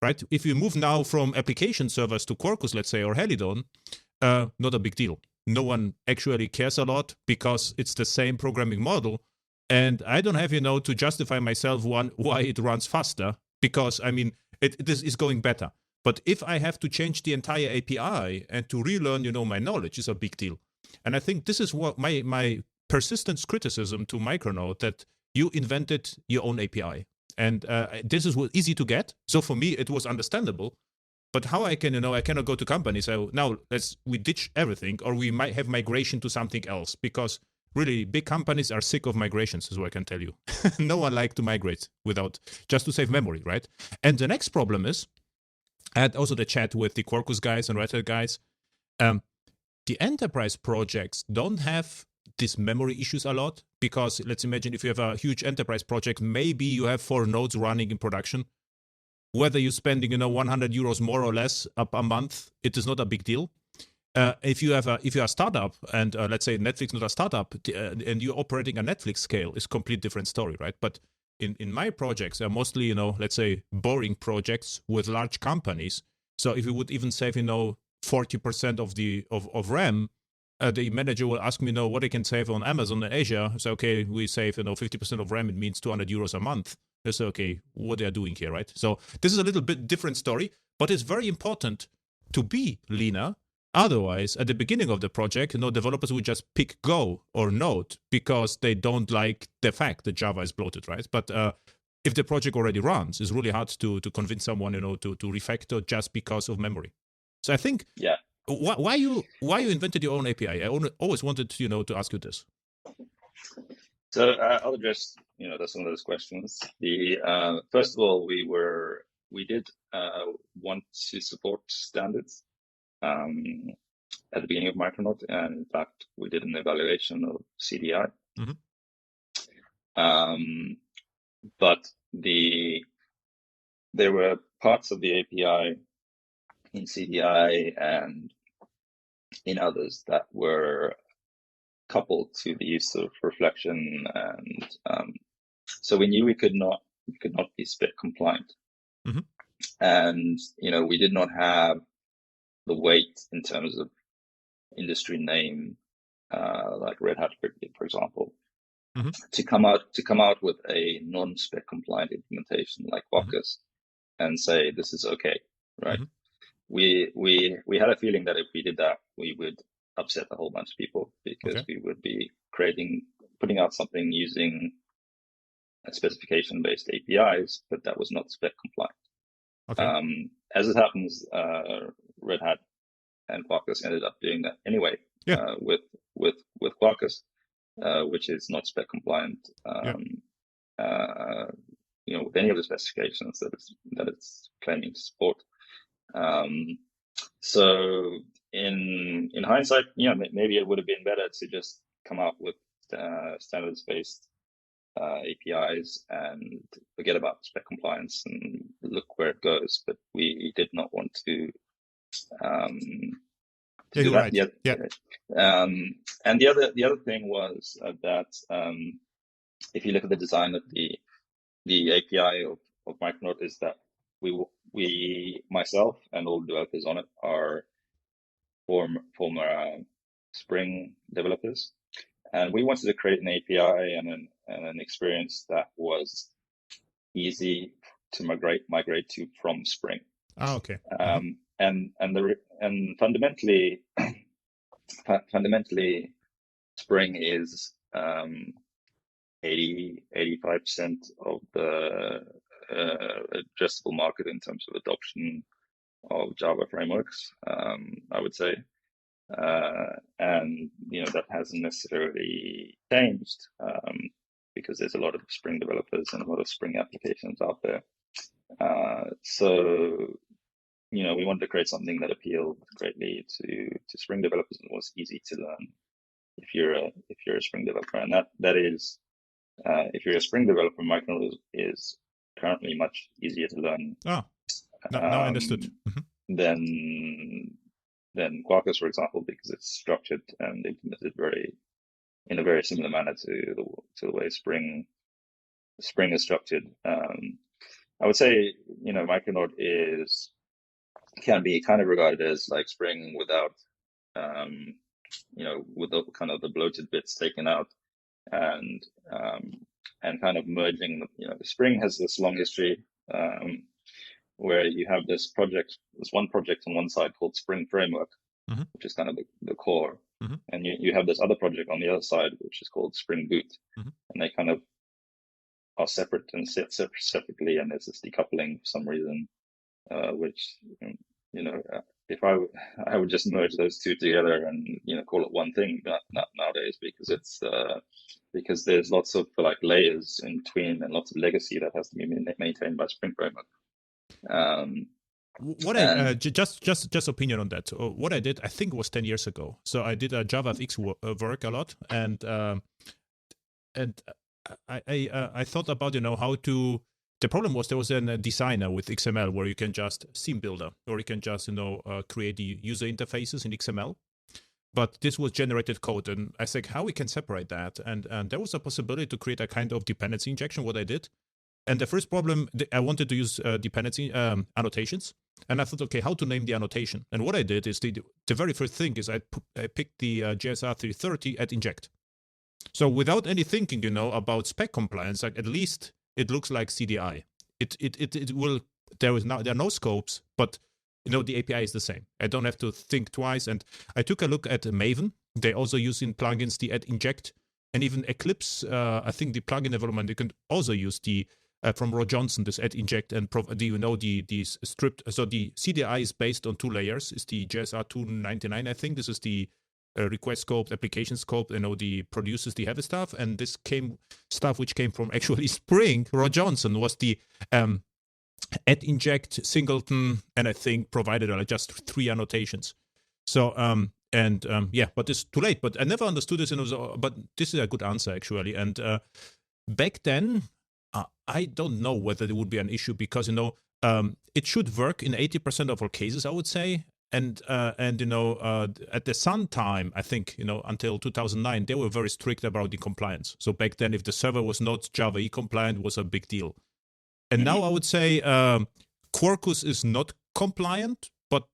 right? If you move now from application servers to Quarkus, let's say, or Helidon, not a big deal. No one actually cares a lot because it's the same programming model. And I don't have, to justify myself why it runs faster, because, this is going better. But if I have to change the entire API and to relearn, my knowledge is a big deal. And I think this is what my persistent criticism to Micronaut, that you invented your own API. And this is easy to get. So for me, it was understandable. But how I can, I cannot go to companies. So now we ditch everything, or we might have migration to something else, because really big companies are sick of migrations, is what I can tell you. No one likes to migrate just to save memory, right? And the next problem is, I had also the chat with the Quarkus guys and Red Hat guys. The enterprise projects don't have these memory issues a lot, because let's imagine if you have a huge enterprise project, maybe you have 4 nodes running in production. Whether you're spending, 100 euros more or less a month, it is not a big deal. If you're a startup, and let's say Netflix not a startup, and you're operating a Netflix scale, is a complete different story, right? But in my projects, they're mostly, let's say boring projects with large companies. So if you would even save, 40% of RAM, the manager will ask me, what I can save on Amazon and Asia. So, okay, we save, 50% of RAM. It means 200 euros a month. So, okay, what they are doing here, right? So this is a little bit different story, but it's very important to be leaner. Otherwise, at the beginning of the project, developers would just pick Go or Node because they don't like the fact that Java is bloated, right? But if the project already runs, it's really hard to convince someone, to refactor just because of memory. So I think, yeah. Why you invented your own API? I always wanted to ask you this. So I'll address some of those questions. First of all, we did want to support standards at the beginning of Micronaut, and in fact we did an evaluation of CDI. Mm-hmm. But there were parts of the API in CDI and in others that were coupled to the use of reflection, and so we knew we could not be SPIC compliant. Mm-hmm. And we did not have the weight in terms of industry name, like Red Hat, for example, mm-hmm. to come out with a non-SPIC compliant implementation like Quarkus, mm-hmm. and say this is okay, right? Mm-hmm. We had a feeling that if we did that, we would upset a whole bunch of people, because we would be putting out something using specification-based APIs, but that was not spec compliant. Okay. As it happens, Red Hat and Quarkus ended up doing that anyway. Yeah. With Quarkus, which is not spec compliant. With any of the specifications that it's claiming to support. So in hindsight, maybe it would have been better to just come out with standards-based APIs and forget about spec compliance and look where it goes. But we did not want to do that yet. Yeah. And the other thing was that if you look at the design of the API of Micronaut, is that we myself and all developers on it are former Spring developers, and we wanted to create an API and an experience that was easy to migrate to from Spring. Oh, okay. fundamentally, Spring is 85% of the addressable market in terms of adoption of Java frameworks, I would say. And that hasn't necessarily changed because there's a lot of Spring developers and a lot of Spring applications out there. So we wanted to create something that appealed greatly to Spring developers and was easy to learn if you're a Spring developer. And that is, if you're a Spring developer, Micronaut is currently much easier to learn. Now I understood. Than Quarkus, for example, because it's structured and implemented in a very similar manner to the way Spring is structured. I would say Micronaut can be kind of regarded as like Spring without with the kind of the bloated bits taken out, and kind of merging. Spring has this long history where you have this one project on one side called Spring Framework, which is kind of the core, and you have this other project on the other side which is called Spring Boot, and they kind of are separate and sit separately, and there's this decoupling for some reason, which if I would just merge those two together and call it one thing, not nowadays, because there's lots of like layers in between and lots of legacy that has to be maintained by Spring Framework. Just opinion on that. What I did, I think it was 10 years ago. So I did a JavaFX work a lot, and I thought about how to. The problem was there was a designer with XML where you can just theme builder, or you can just create the user interfaces in XML. But this was generated code, and I said how we can separate that, and there was a possibility to create a kind of dependency injection. What I did. And the first problem, I wanted to use dependency annotations. And I thought, okay, how to name the annotation? And what I did is the very first thing is I picked the JSR 330 at inject. So without any thinking, about spec compliance, like at least it looks like CDI. It will. There are no scopes, but the API is the same. I don't have to think twice. And I took a look at Maven. They also use in plugins the at inject, and even Eclipse. I think the plugin development you can also use the. From Ro Johnson, this at inject and the script. So the CDI is based on two layers. It's the JSR 299, I think. This is the request scope, application scope. The produces the heavy stuff, and this stuff which came from actually Spring. Ro Johnson was the at inject singleton, and I think provided just 3 annotations. So but it's too late. But I never understood this, but this is a good answer actually. And back then. I don't know whether it would be an issue because it should work in 80% of all cases, I would say. And at the Sun time, I think until 2009, they were very strict about the compliance. So back then, if the server was not Java E compliant, it was a big deal. And now I would say Quarkus is not compliant, but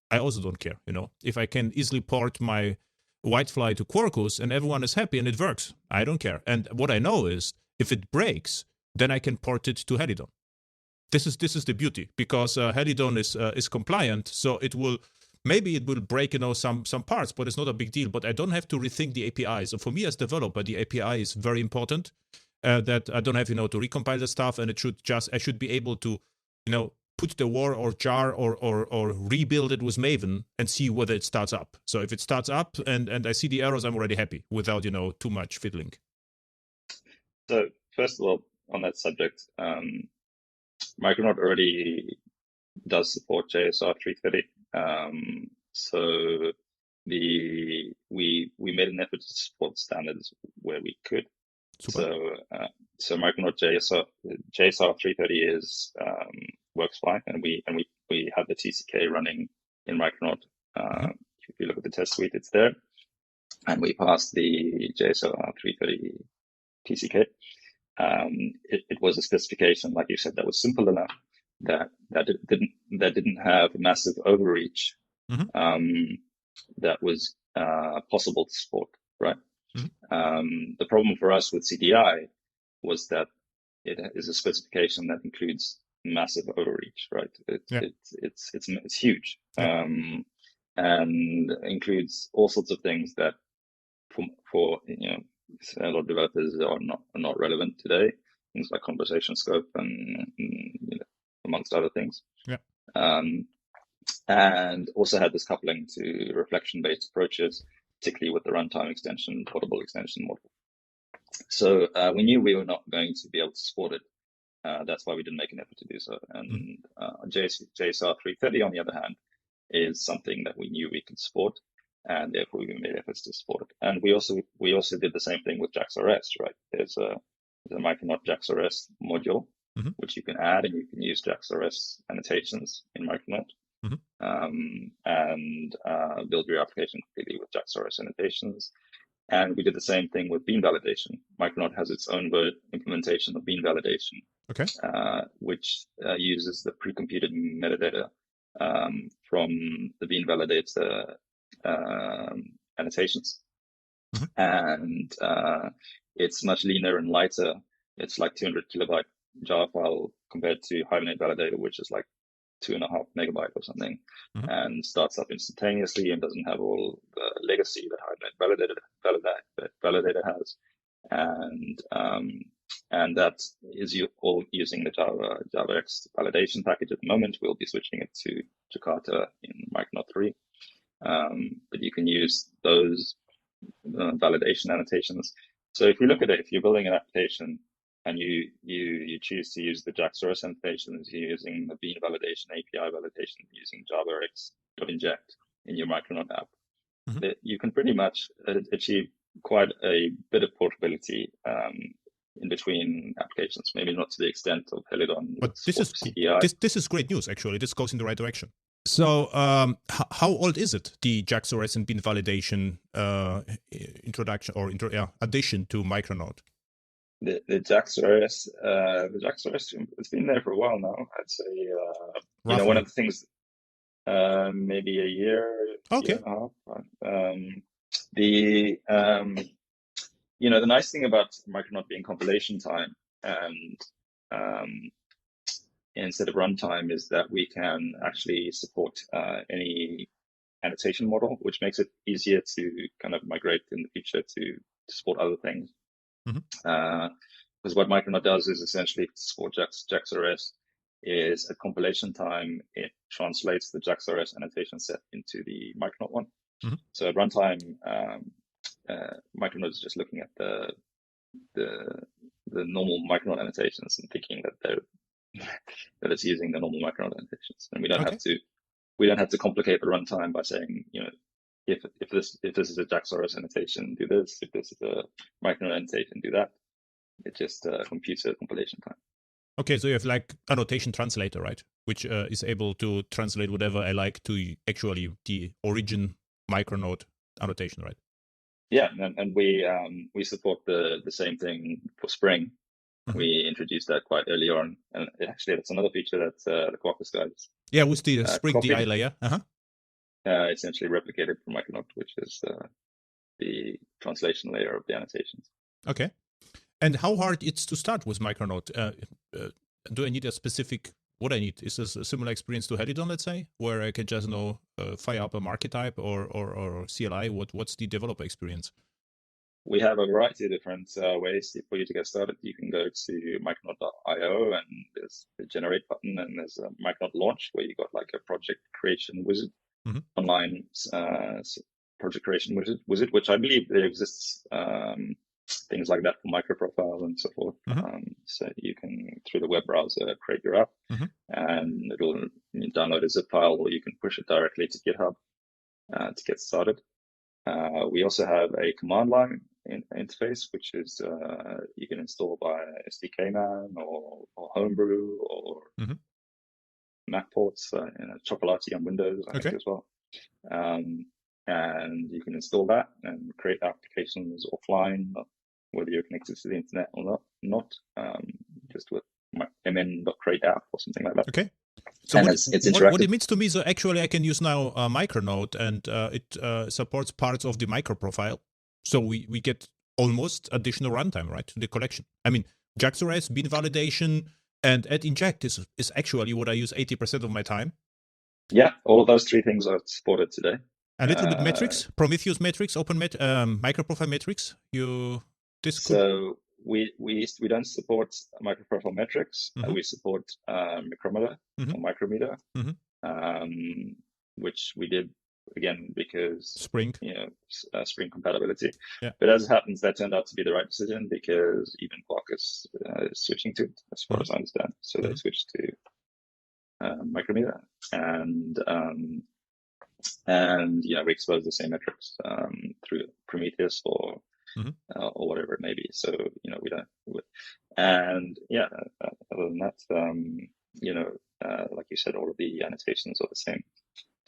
I also don't care. If I can easily port my Whitefly to Quarkus and everyone is happy and it works, I don't care. And what I know is if it breaks, then I can port it to Helidon. This is the beauty, because Helidon is compliant, so it will break some parts, but it's not a big deal. But I don't have to rethink the API. So for me as developer, the API is very important. That I don't have to recompile the stuff, and I should be able to put the war or jar or rebuild it with Maven and see whether it starts up. So if it starts up and I see the errors, I'm already happy without too much fiddling. So first of all, on that subject, Micronaut already does support JSR 330. So we made an effort to support standards where we could. Super. So Micronaut JSR 330 works fine, and we have the TCK running in Micronaut. If you look at the test suite, it's there, and we passed the JSR 330 TCK. It was a specification, like you said, that was simple enough that didn't have massive overreach, that was possible to support, right? The problem for us with CDI was that it is a specification that includes massive overreach, right? It's huge. and includes all sorts of things that for a lot of developers are not relevant today. Things like conversation scope and amongst other things. And also had this coupling to reflection-based approaches, particularly with the runtime extension, portable extension model. So we knew we were not going to be able to support it. That's why we didn't make an effort to do so. And JSR 330, on the other hand, is something that we knew we could support, and therefore we made efforts to support it. And we also did the same thing with JAX-RS, right? There's a Micronaut JAX-RS module, which you can add, and you can use JAX-RS annotations in Micronaut. And build your application completely with JAX-RS annotations. And we did the same thing with bean validation. Micronaut has its own implementation of bean validation, which uses the pre-computed metadata from the bean validator annotations. And it's much leaner and lighter. It's like 200 kilobyte Java file compared to Hibernate Validator, which is like 2.5 megabyte or something, and starts up instantaneously and doesn't have all the legacy that Hibernate Validator has. And that is all using the JavaX validation package at the moment. We'll be switching it to Jakarta in Micronaut 3. But you can use those validation annotations. So if you look at it, if you're building an application and you choose to use the JAX-RS annotations, you're using the bean validation, API validation, using JavaX.inject in your Micronaut app, you can pretty much achieve quite a bit of portability in between applications. Maybe not to the extent of Helidon. But this is great news, actually. This goes in the right direction. So how old is it, the JAX-RS and bean validation introduction or addition to Micronaut? The JAX-RS, it's been there for a while now. I'd say, one of the things, maybe a year, year and a half. The nice thing about Micronaut being compilation time and instead of runtime is that we can actually support any annotation model, which makes it easier to kind of migrate in the future to support other things. Because what Micronaut does is essentially to support JAX-RS is at compilation time, it translates the JAX-RS annotation set into the Micronaut one. So at runtime, Micronaut is just looking at the normal Micronaut annotations and thinking that it's using the normal Micronaut annotations, and we don't have to complicate the runtime by saying, if this is a JAX-RS annotation, do this. If this is a Micronaut annotation, do that. It just computes at compilation time. Okay, so you have like annotation translator, right? Which is able to translate whatever I like to actually the origin Micronaut annotation, right? Yeah, and we support the same thing for Spring. We introduced that quite early on, and actually that's another feature that the Quarkus guys. Yeah, with the Spring DI layer. Essentially replicated from Micronaut, which is the translation layer of the annotations. Okay. And how hard it's to start with Micronaut? Do I need a specific, what I need? Is this a similar experience to Helidon, let's say, where I can just fire up a archetype or CLI? What's the developer experience? We have a variety of different ways for you to get started. You can go to micronaut.io and there's the generate button, and there's a Micronaut launch where you got like a project creation wizard, online project creation wizard, which I believe there exists things like that for microprofile and so forth. So you can, through the web browser, create your app, and it'll download a zip file, or you can push it directly to GitHub to get started. We also have a command line interface, which is you can install by SDKman or Homebrew or Mac ports, Chocolatey on Windows, I think as well. And you can install that and create applications offline, whether you're connected to the internet or not, just with mn.createapp or something like that. Okay. So what it means to me is actually I can use now Micronaut, and it supports parts of the microprofile. So we get almost additional runtime, right, to the collection. I mean, JAX-RS, bean validation, and add inject is actually what I use 80% of my time. Yeah, all of those three things are supported today. A little bit metrics, Prometheus metrics, microprofile metrics. So we don't support microprofile metrics. We support micrometer or micrometer, which we did again because Spring, Spring compatibility. Yeah. But as it happens, that turned out to be the right decision because even Quark is switching to it, as far as I understand. So they switched to micrometer, and we expose the same metrics through Prometheus or whatever it may be. So we don't. And other than that, like you said, all of the annotations are the same.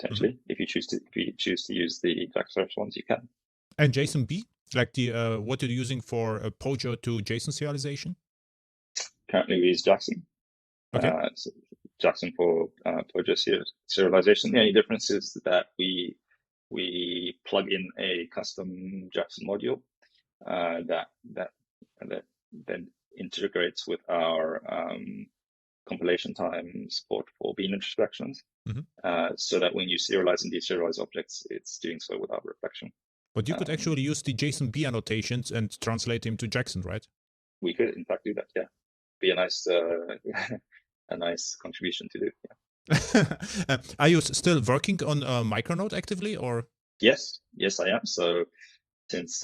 Potentially, if you choose to use the JavaScript ones, you can. And JSON-B, like the what you're using for Pojo to JSON serialization. Currently, we use Jackson. Okay. So Jackson for Pojo serialization. The only difference is that we plug in a custom Jackson module that then integrates with our compilation time support for bean introspections, so that when you serialize and deserialize objects, it's doing so without reflection. But you could actually use the JSON-B annotations and translate them to Jackson, right? We could, in fact, do that. Yeah, be a nice a nice contribution to do. Yeah. Are you still working on Micronaut actively, or? Yes, I am. So since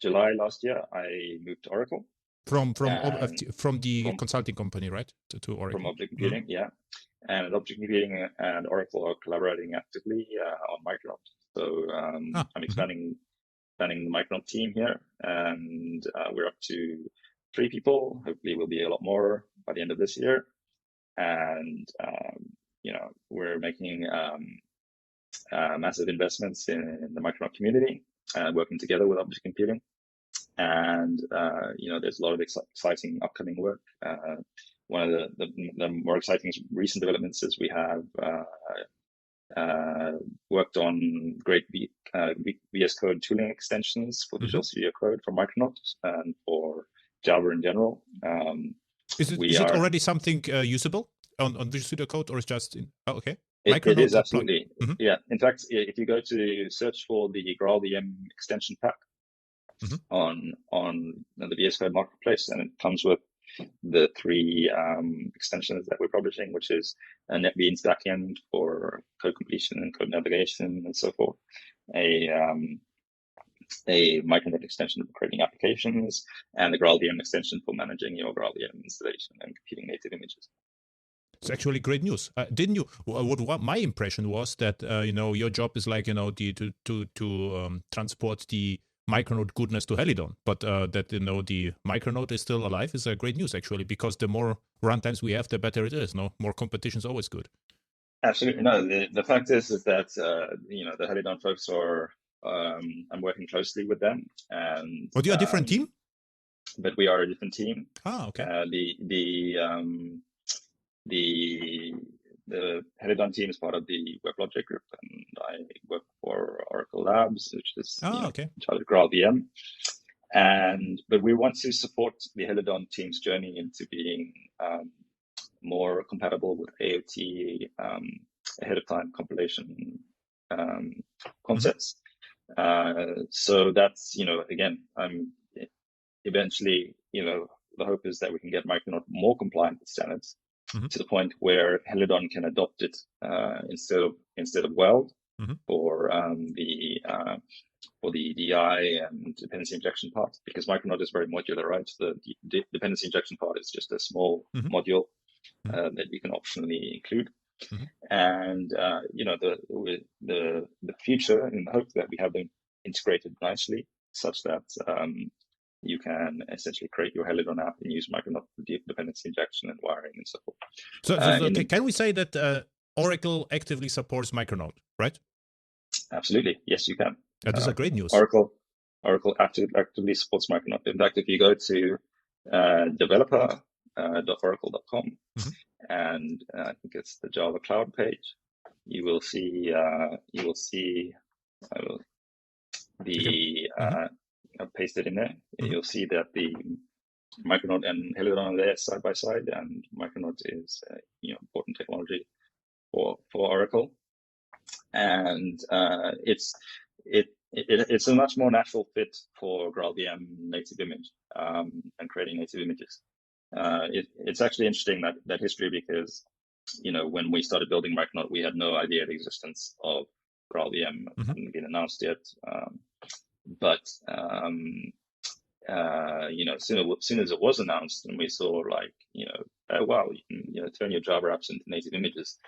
July last year, I moved to Oracle. From the consulting company, right? To Oracle. From Object Computing, yeah. And Object Computing and Oracle are collaborating actively on Micronaut. So I'm expanding the Micronaut team here, and we're up to 3 people. Hopefully, we'll be a lot more by the end of this year. And we're making massive investments in the Micronaut community, working together with Object Computing. And there's a lot of exciting upcoming work. One of the more exciting recent developments is we have worked on great VS Code tooling extensions for Visual Studio Code for Micronaut and for Java in general. Is it already something usable on Visual Studio Code, or is just in? Oh, okay. It is absolutely. Yeah. In fact, if you go to search for the GraalVM extension pack on the VS Code marketplace, and it comes with the 3 extensions that we're publishing, which is a NetBeans backend for code completion and code navigation and so forth, a Micronaut extension for creating applications, and the GraalVM extension for managing your GraalVM installation and computing native images. It's actually great news. Didn't you? What my impression was that your job is like to transport the Micronaut goodness to Helidon, but that the Micronaut is still alive is great news actually, because the more runtimes we have, the better it is. No, more competition is always good. Absolutely. No, the fact is that the Helidon folks are. I'm working closely with them, and. But you're a different team. But we are a different team. Okay. The Helidon team is part of the WebLogic group, and I work for Oracle Labs, which is in charge of GraalVM. But we want to support the Helidon team's journey into being more compatible with AOT ahead of time compilation concepts. So that's again, eventually the hope is that we can get Micronaut more compliant with standards. To the point where Helidon can adopt it instead of Weld for the DI and dependency injection part, because Micronaut is very modular, right? The dependency injection part is just a small module that you can optionally include. And the future, and the hope that we have them integrated nicely, such that you can essentially create your Helidon app and use Micronaut for dependency injection and wiring and so forth. So can we say that Oracle actively supports Micronaut, right? Absolutely. Yes, you can. That is a great news. Oracle actively supports Micronaut. In fact, if you go to developer.oracle.com and I think it's the Java Cloud page, you will see I've pasted in there. You'll see that the Micronaut and Helidon are there side by side, and Micronaut is important technology for Oracle, and it's a much more natural fit for GraalVM native image and creating native images. It's actually interesting that history, because when we started building Micronaut, we had no idea the existence of GraalVM. Hadn't been announced yet, but as soon as it was announced, and we saw like oh wow, you can turn your Java apps into native images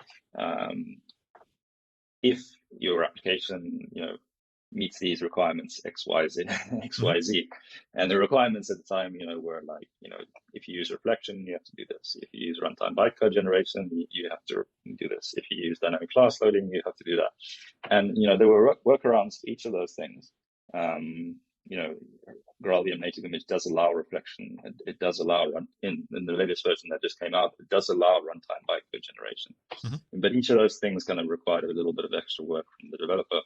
if your application meets these requirements XYZ. And the requirements at the time were like if you use reflection, you have to do this. If you use runtime bytecode generation, you have to do this. If you use dynamic class loading, you have to do that. And there were workarounds for each of those things. GraalVM native image does allow reflection. It does allow in the latest version that just came out, it does allow runtime bytecode generation. But each of those things kind of required a little bit of extra work from the developer.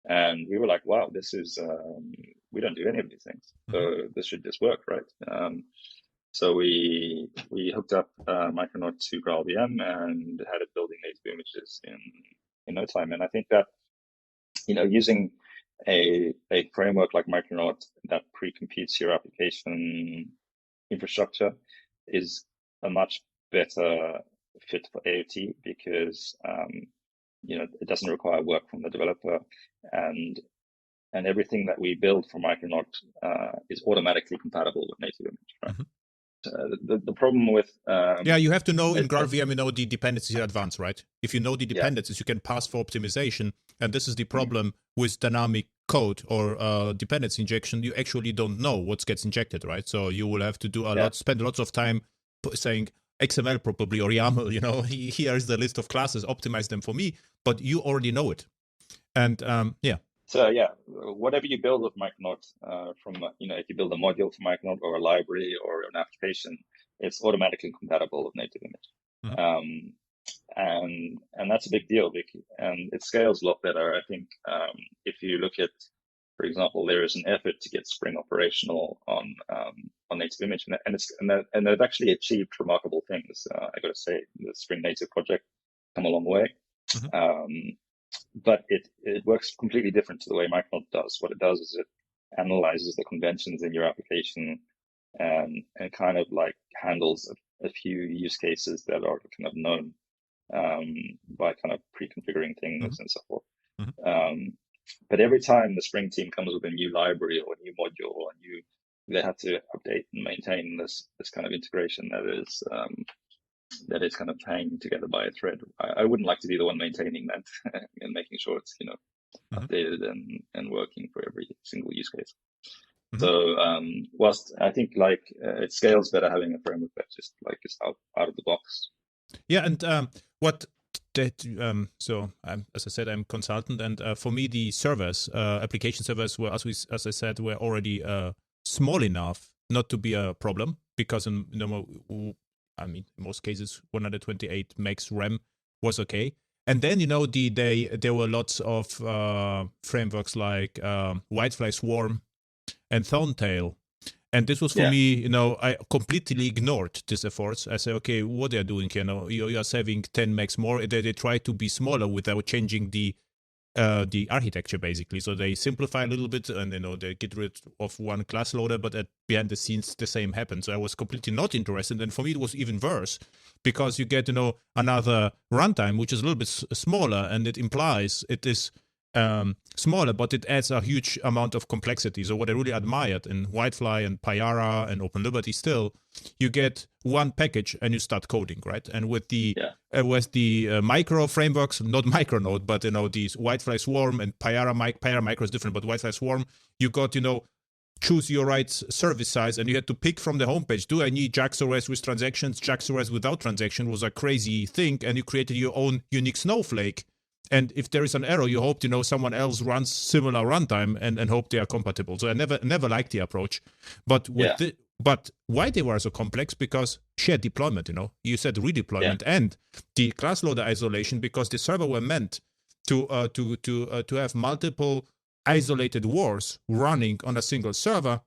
And we were like, wow, this is, we don't do any of these things. So this should just work, right? So we hooked up Micronaut to GraalVM and had it building native images in no time. And I think that, using a framework like Micronaut that pre-computes your application infrastructure is a much better fit for AOT, because it doesn't require work from the developer, and everything that we build for Micronaut is automatically compatible with native image, right? The problem with you have to know in GraalVM the dependencies in advance, right? If you know the dependencies, you can pass for optimization, and this is the problem with dynamic code or dependency injection. You actually don't know what gets injected, right? So you will have to do spend lots of time saying XML probably, or YAML, here's the list of classes, optimize them for me, but you already know it. And So whatever you build with Micronaut, if you build a module for Micronaut or a library or an application, it's automatically compatible with native image. And that's a big deal, and it scales a lot better. I think if you look at, for example, there is an effort to get Spring operational on native image, and they've actually achieved remarkable things. I got to say, the Spring Native project come a long way, but it works completely different to the way Micronaut does. What it does is it analyzes the conventions in your application and kind of like handles a few use cases that are kind of known by kind of pre-configuring things and so forth. But every time the Spring team comes with a new library or a new module, or they have to update and maintain this kind of integration that is kind of hanging together by a thread. I wouldn't like to be the one maintaining that and making sure it's updated and working for every single use case. So whilst I think it scales better having a framework that just is out of the box. Yeah, and as I said, I'm consultant, and for me the servers, application servers were, as I said, were already small enough not to be a problem, because in most cases 128 megs RAM was okay. And then there were lots of frameworks like Whitefly Swarm and Thorntail. And this was for me, I completely ignored these efforts. I said, okay, what they are doing here? You are saving 10 megs more. They try to be smaller without changing the architecture, basically. So they simplify a little bit, and they get rid of one class loader, but behind the scenes the same happened. So I was completely not interested. And for me it was even worse, because you get another runtime which is a little bit smaller, and it implies it is smaller, but it adds a huge amount of complexity. So what I really admired in Whitefly and Payara and OpenLiberty, still, you get one package and you start coding, right? And with the micro frameworks, not Micronaut, but these Whitefly Swarm and Payara Micro is different, but Whitefly Swarm, you got choose your right service size, and you had to pick from the homepage. Do I need JAX-OS with transactions? JAX-OS without transaction was a crazy thing, and you created your own unique snowflake. And if there is an error, you hope someone else runs similar runtime and hope they are compatible. So I never liked the approach. But but why they were so complex? Because shared deployment, you said redeployment and the class loader isolation, because the server were meant to have multiple isolated wars running on a single server,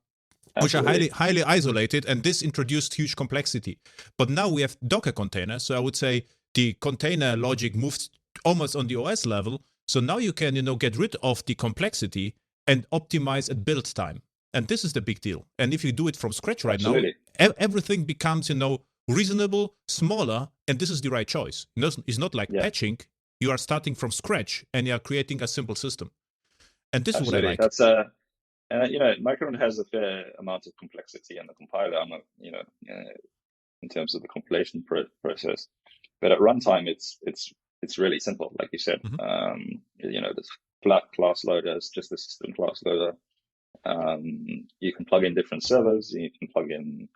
which are highly isolated, and this introduced huge complexity. But now we have Docker containers, so I would say the container logic moves almost on the OS level. So now you can, get rid of the complexity and optimize at build time. And this is the big deal. And if you do it from scratch right Absolutely. now, everything becomes, reasonable, smaller, and this is the right choice. It's not like patching. You are starting from scratch and you are creating a simple system. And this Absolutely. is what I like. That's Micronaut has a fair amount of complexity in the compiler, in terms of the compilation process. But at runtime, it's really simple, like you said. This flat class loader is just a system class loader. You can plug in different servers. You can plug in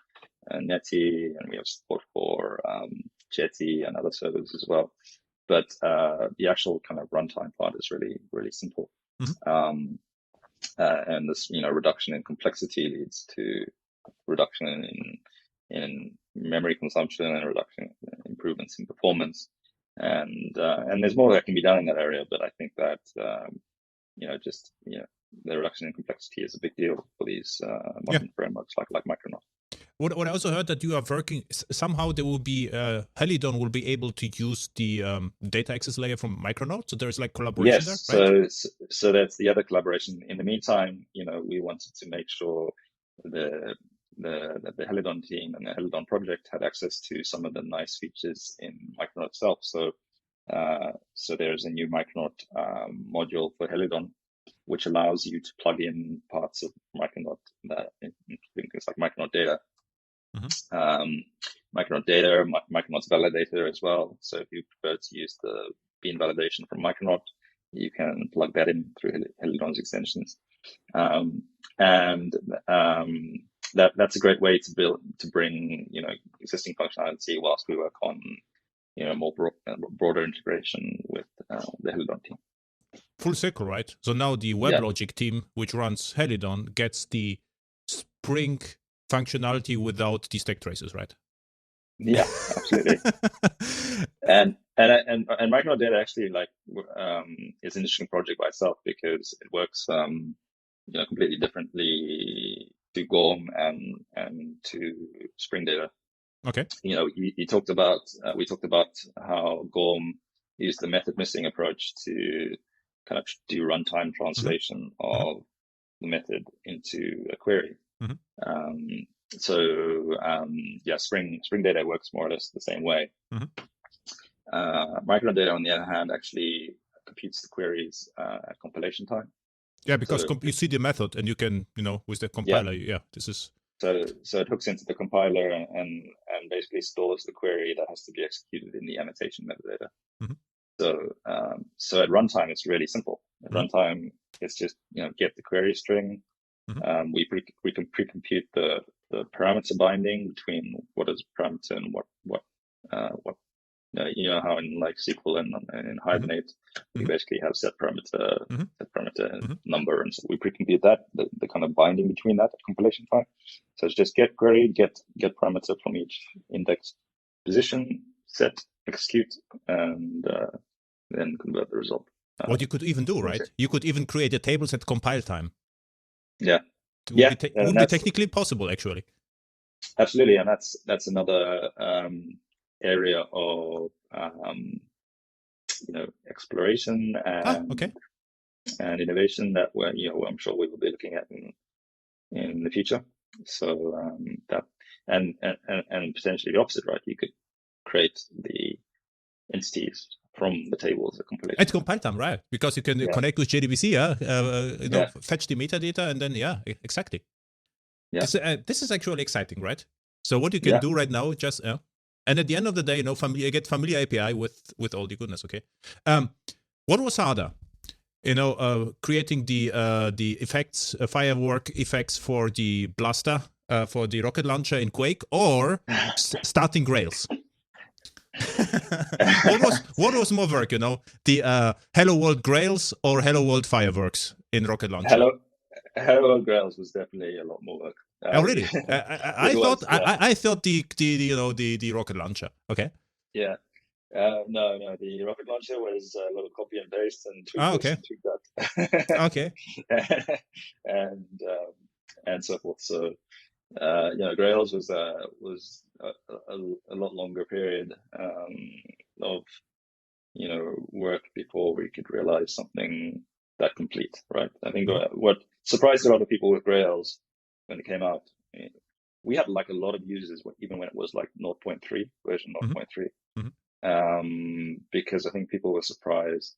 Netty, and we have support for Jetty and other servers as well. But the actual kind of runtime part is really, really simple. And this, reduction in complexity leads to reduction in memory consumption and reduction improvements in performance. And there's more that can be done in that area, but I think that the reduction in complexity is a big deal for these modern frameworks like Micronaut. What I also heard that you are working, somehow there will be, Helidon will be able to use the data access layer from Micronaut. So there's like collaboration there, right? So that's the other collaboration. In the meantime, we wanted to make sure the Helidon team and the Helidon project had access to some of the nice features in Micronaut itself. So there's a new Micronaut module for Helidon, which allows you to plug in parts of Micronaut, including things like Micronaut data. Micronaut data, Micronaut's validator as well. So if you prefer to use the bean validation from Micronaut, you can plug that in through Helidon's extensions. That's a great way to bring existing functionality whilst we work on more broader integration with the Helidon team. Full circle, right? So now the WebLogic team, which runs Helidon, gets the Spring functionality without the stack traces, right? Yeah, absolutely. and Micronaut data actually is an interesting project by itself because it works completely differently to GORM and to SpringData. Okay. we talked about how GORM used the method missing approach to kind of do runtime translation of the method into a query. SpringData works more or less the same way. Micronaut data, on the other hand, actually computes the queries at compilation time. Yeah, because you see the method and you can, with the compiler, this is... So it hooks into the compiler and basically stores the query that has to be executed in the annotation metadata. So at runtime, it's really simple. At runtime, it's just, get the query string. We can pre-compute the parameter binding between what is parameter and what how in like SQL and in Hibernate, we basically have set parameter number, and so we pre-compute that, the kind of binding between that at compilation time. So it's just get query, get parameter from each index position, set, execute, and then convert the result. What you could even do, right? You could even create a tables at compile time. Yeah. Would be technically possible, actually. Absolutely, and that's another area of exploration and innovation that I'm sure we will be looking at in the future. So that and potentially the opposite, right? You could create the entities from the tables at compilation. At compile time, right? Because you can connect with JDBC, fetch the metadata, and then exactly. Yeah. This is actually exciting, right? So what you can do right now, just and at the end of the day, get familiar API with all the goodness. Okay. What was harder? Creating the effects, firework effects for the blaster, for the rocket launcher in Quake, or starting Grails. what was more work? The Hello World Grails or Hello World fireworks in rocket launcher. Hello World Grails was definitely a lot more work. Oh really? I thought the rocket launcher. Okay. Yeah. No, the rocket launcher was a little copy and paste and tweak that. Okay. and so forth. So Grails was a lot longer period. of work before we could realize something that complete, right? I think what surprised a lot of people with Grails when it came out, we had like a lot of users even when it was like 0.3 version 0.3, because I think people were surprised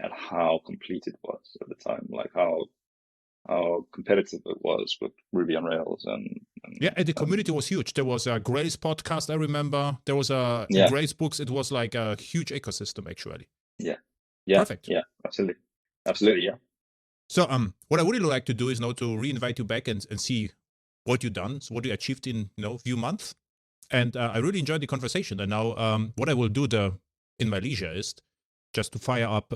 at how complete it was at the time, like how competitive it was with Ruby on Rails, and the community was huge. There was a Grails podcast, I remember. There was a Grails books. It was like a huge ecosystem, actually. Yeah. Perfect. Yeah, absolutely, yeah. So what I would really like to do is now to re-invite you back and see what you've done, so what you achieved in few months. And I really enjoyed the conversation. And now what I will do in my leisure is just to fire up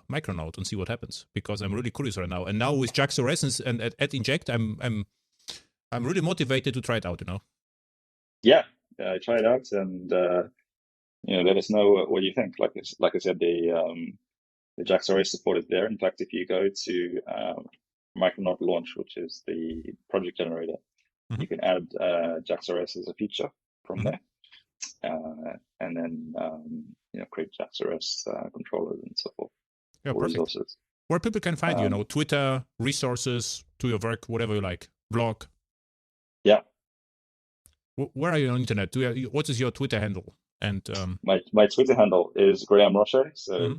Micronaut and see what happens, because I'm really curious right now. And now with JavaScript and at Inject, I'm really motivated to try it out. Yeah, try it out and let us know what you think. Like I said, the JavaScript support is there. In fact, if you go to Micronaut launch, which is the project generator, you can add JavaScript as a feature from there, and then create JavaScript controllers and so forth. Yeah, perfect. Resources. Where people can find you, Twitter, resources to your work, whatever you like, blog. Yeah. Where are you on internet? What is your Twitter handle? And my Twitter handle is Graham Roche. So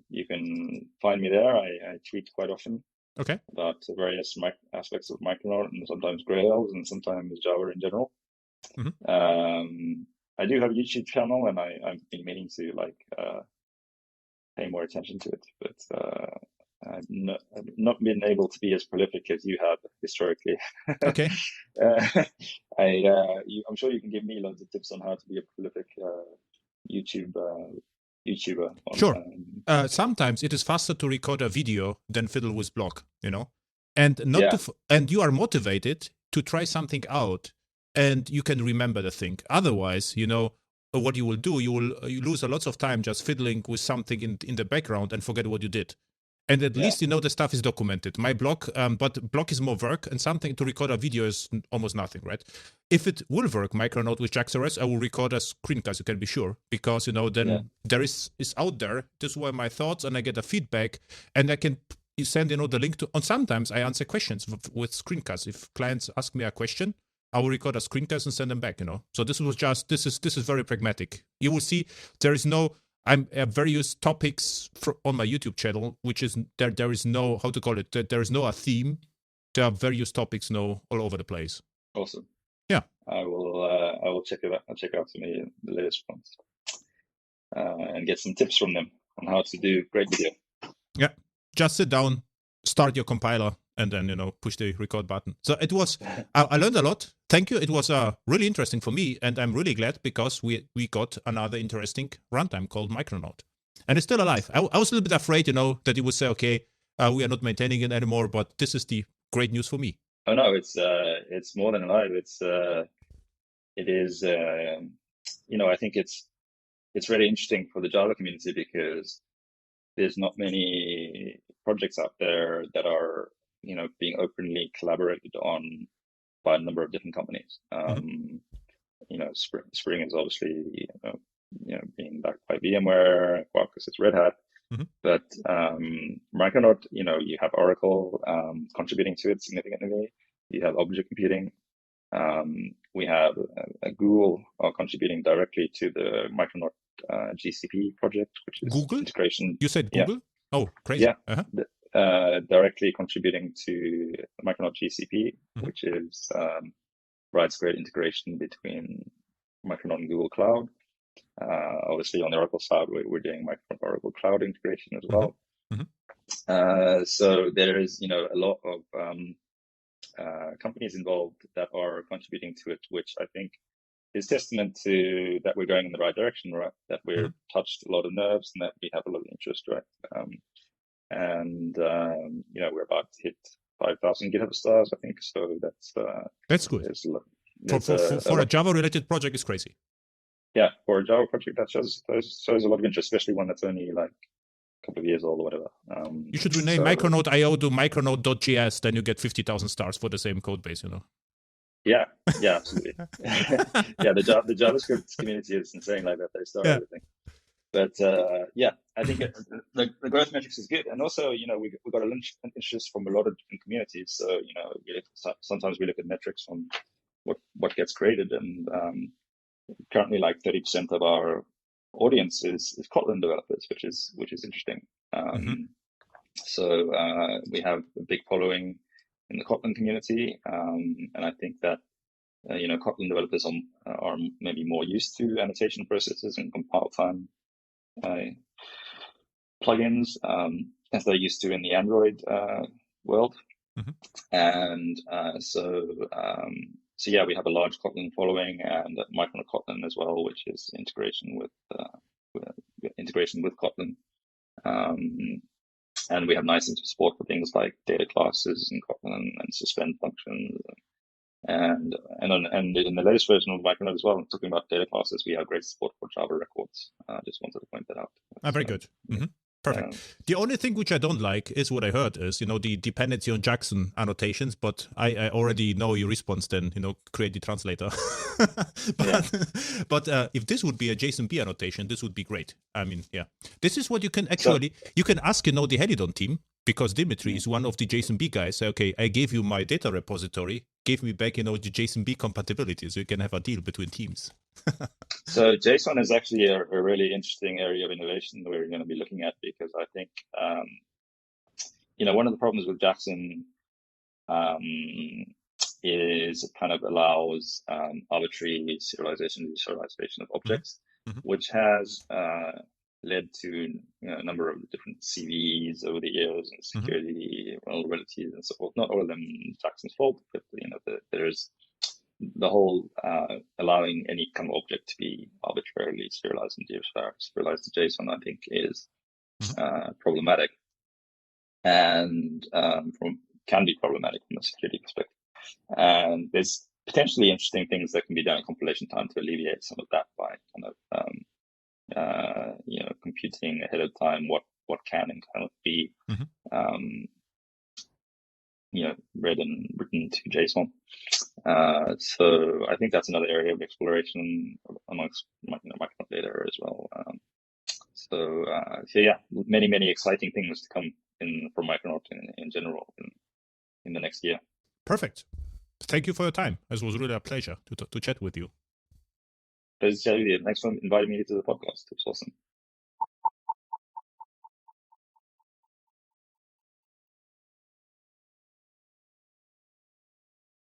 you can find me there. I tweet quite often. Okay. About various aspects of Micronaut, and sometimes Grails, and sometimes Java in general. I do have a YouTube channel, and I've been meaning to pay more attention to it, but I've not been able to be as prolific as you have historically. Okay. I'm sure you can give me loads of tips on how to be a prolific YouTuber. Sure. Sometimes it is faster to record a video than fiddle with blog, and and you are motivated to try something out, and you can remember the thing. Otherwise, what you will do, you lose a lot of time just fiddling with something in the background and forget what you did. And at least the stuff is documented. My blog, but blog is more work, and something to record a video is almost nothing, right? If it will work, Micronaut with JavaScript, I will record a screencast, you can be sure, because then there is out there. This were my thoughts, and I get a feedback, and I can send the link to. And sometimes I answer questions with screencasts. If clients ask me a question, I will record a screencast and send them back. So this is very pragmatic. You will see there is no. I'm various topics on my YouTube channel, which is there is no, how to call it, there is no a theme. There are various topics all over the place. Awesome. Yeah. I will check it out. I'll check out some of the latest ones and get some tips from them on how to do great video. Yeah. Just sit down, start your compiler, and then, push the record button. So it was, I learned a lot. Thank you. It was really interesting for me, and I'm really glad because we got another interesting runtime called Micronaut. And it's still alive. I was a little bit afraid, that you would say, okay, we are not maintaining it anymore, but this is the great news for me. Oh, no, it's more than alive. It is, I think it's really interesting for the Java community because there's not many projects out there that are, being openly collaborated on by a number of different companies. Spring is obviously, being backed by VMware, Quarkus is Red Hat, but Micronaut, you have Oracle contributing to it significantly. You have object computing. We have Google contributing directly to the Micronaut GCP project, which is Google integration. You said Google? Yeah. Oh, crazy. Yeah. Directly contributing to Micronaut GCP, which is provides great integration between Micronaut and Google Cloud. Obviously, on the Oracle side, we're doing Micronaut Oracle Cloud integration as well. So there is, a lot of companies involved that are contributing to it, which I think is testament to that we're going in the right direction, right? That we've touched a lot of nerves and that we have a lot of interest, right? We're about to hit 5,000 GitHub stars, I think. So that's good. For a Java-related project, it's crazy. Yeah, for a Java project, that shows a lot of interest, especially one that's only like a couple of years old or whatever. You should rename Micronaut.io to Micronaut.js, then you get 50,000 stars for the same code base, Yeah, yeah, absolutely. Yeah, the JavaScript community is insane like that. They start Yeah. everything. But yeah, I think the growth metrics is good, and also we got an interest from a lot of different communities. So sometimes we look at metrics from what gets created, and currently like 30% of our audience is Kotlin developers, which is interesting. So we have a big following in the Kotlin community, and I think that Kotlin developers are maybe more used to annotation processes and compile time plugins as they're used to in the Android world. And so yeah, we have a large Kotlin following, and Micronaut Kotlin as well, which is integration with Kotlin. And we have nice support for things like data classes in Kotlin and suspend functions. And in the latest version of Micronaut as well, talking about data classes, we have great support for Java records. Just wanted to point that out. Very good. Perfect. The only thing which I don't like is what I heard is, the dependency on Jackson annotations, but I already know your response then, create the translator. But if this would be a JSONB annotation, this would be great. I mean, yeah. This is what you can actually, you can ask, the Helidon team, because Dimitri is one of the JSONB guys. Say, okay, I gave you my data repository, give me back, the JSONB compatibility, so you can have a deal between teams. So JSON is actually a really interesting area of innovation that we're going to be looking at, because I think, one of the problems with Jackson is it kind of allows arbitrary serialization and deserialization of objects, which has led to a number of different CVEs over the years and security vulnerabilities and so forth. Not all of them Jackson's fault, but there's the whole allowing any kind of object to be arbitrarily serialized and deserialized to JSON, I think, is problematic, and can be problematic from a security perspective. And there's potentially interesting things that can be done in compilation time to alleviate some of that by kind of computing ahead of time what can and cannot be read and written to JSON. So I think that's another area of exploration amongst Micronaut data as well. So yeah, many exciting things to come from Micronaut in general in the next year. Perfect. Thank you for your time. It was really a pleasure to chat with you. Thanks for inviting me to the podcast. It was awesome.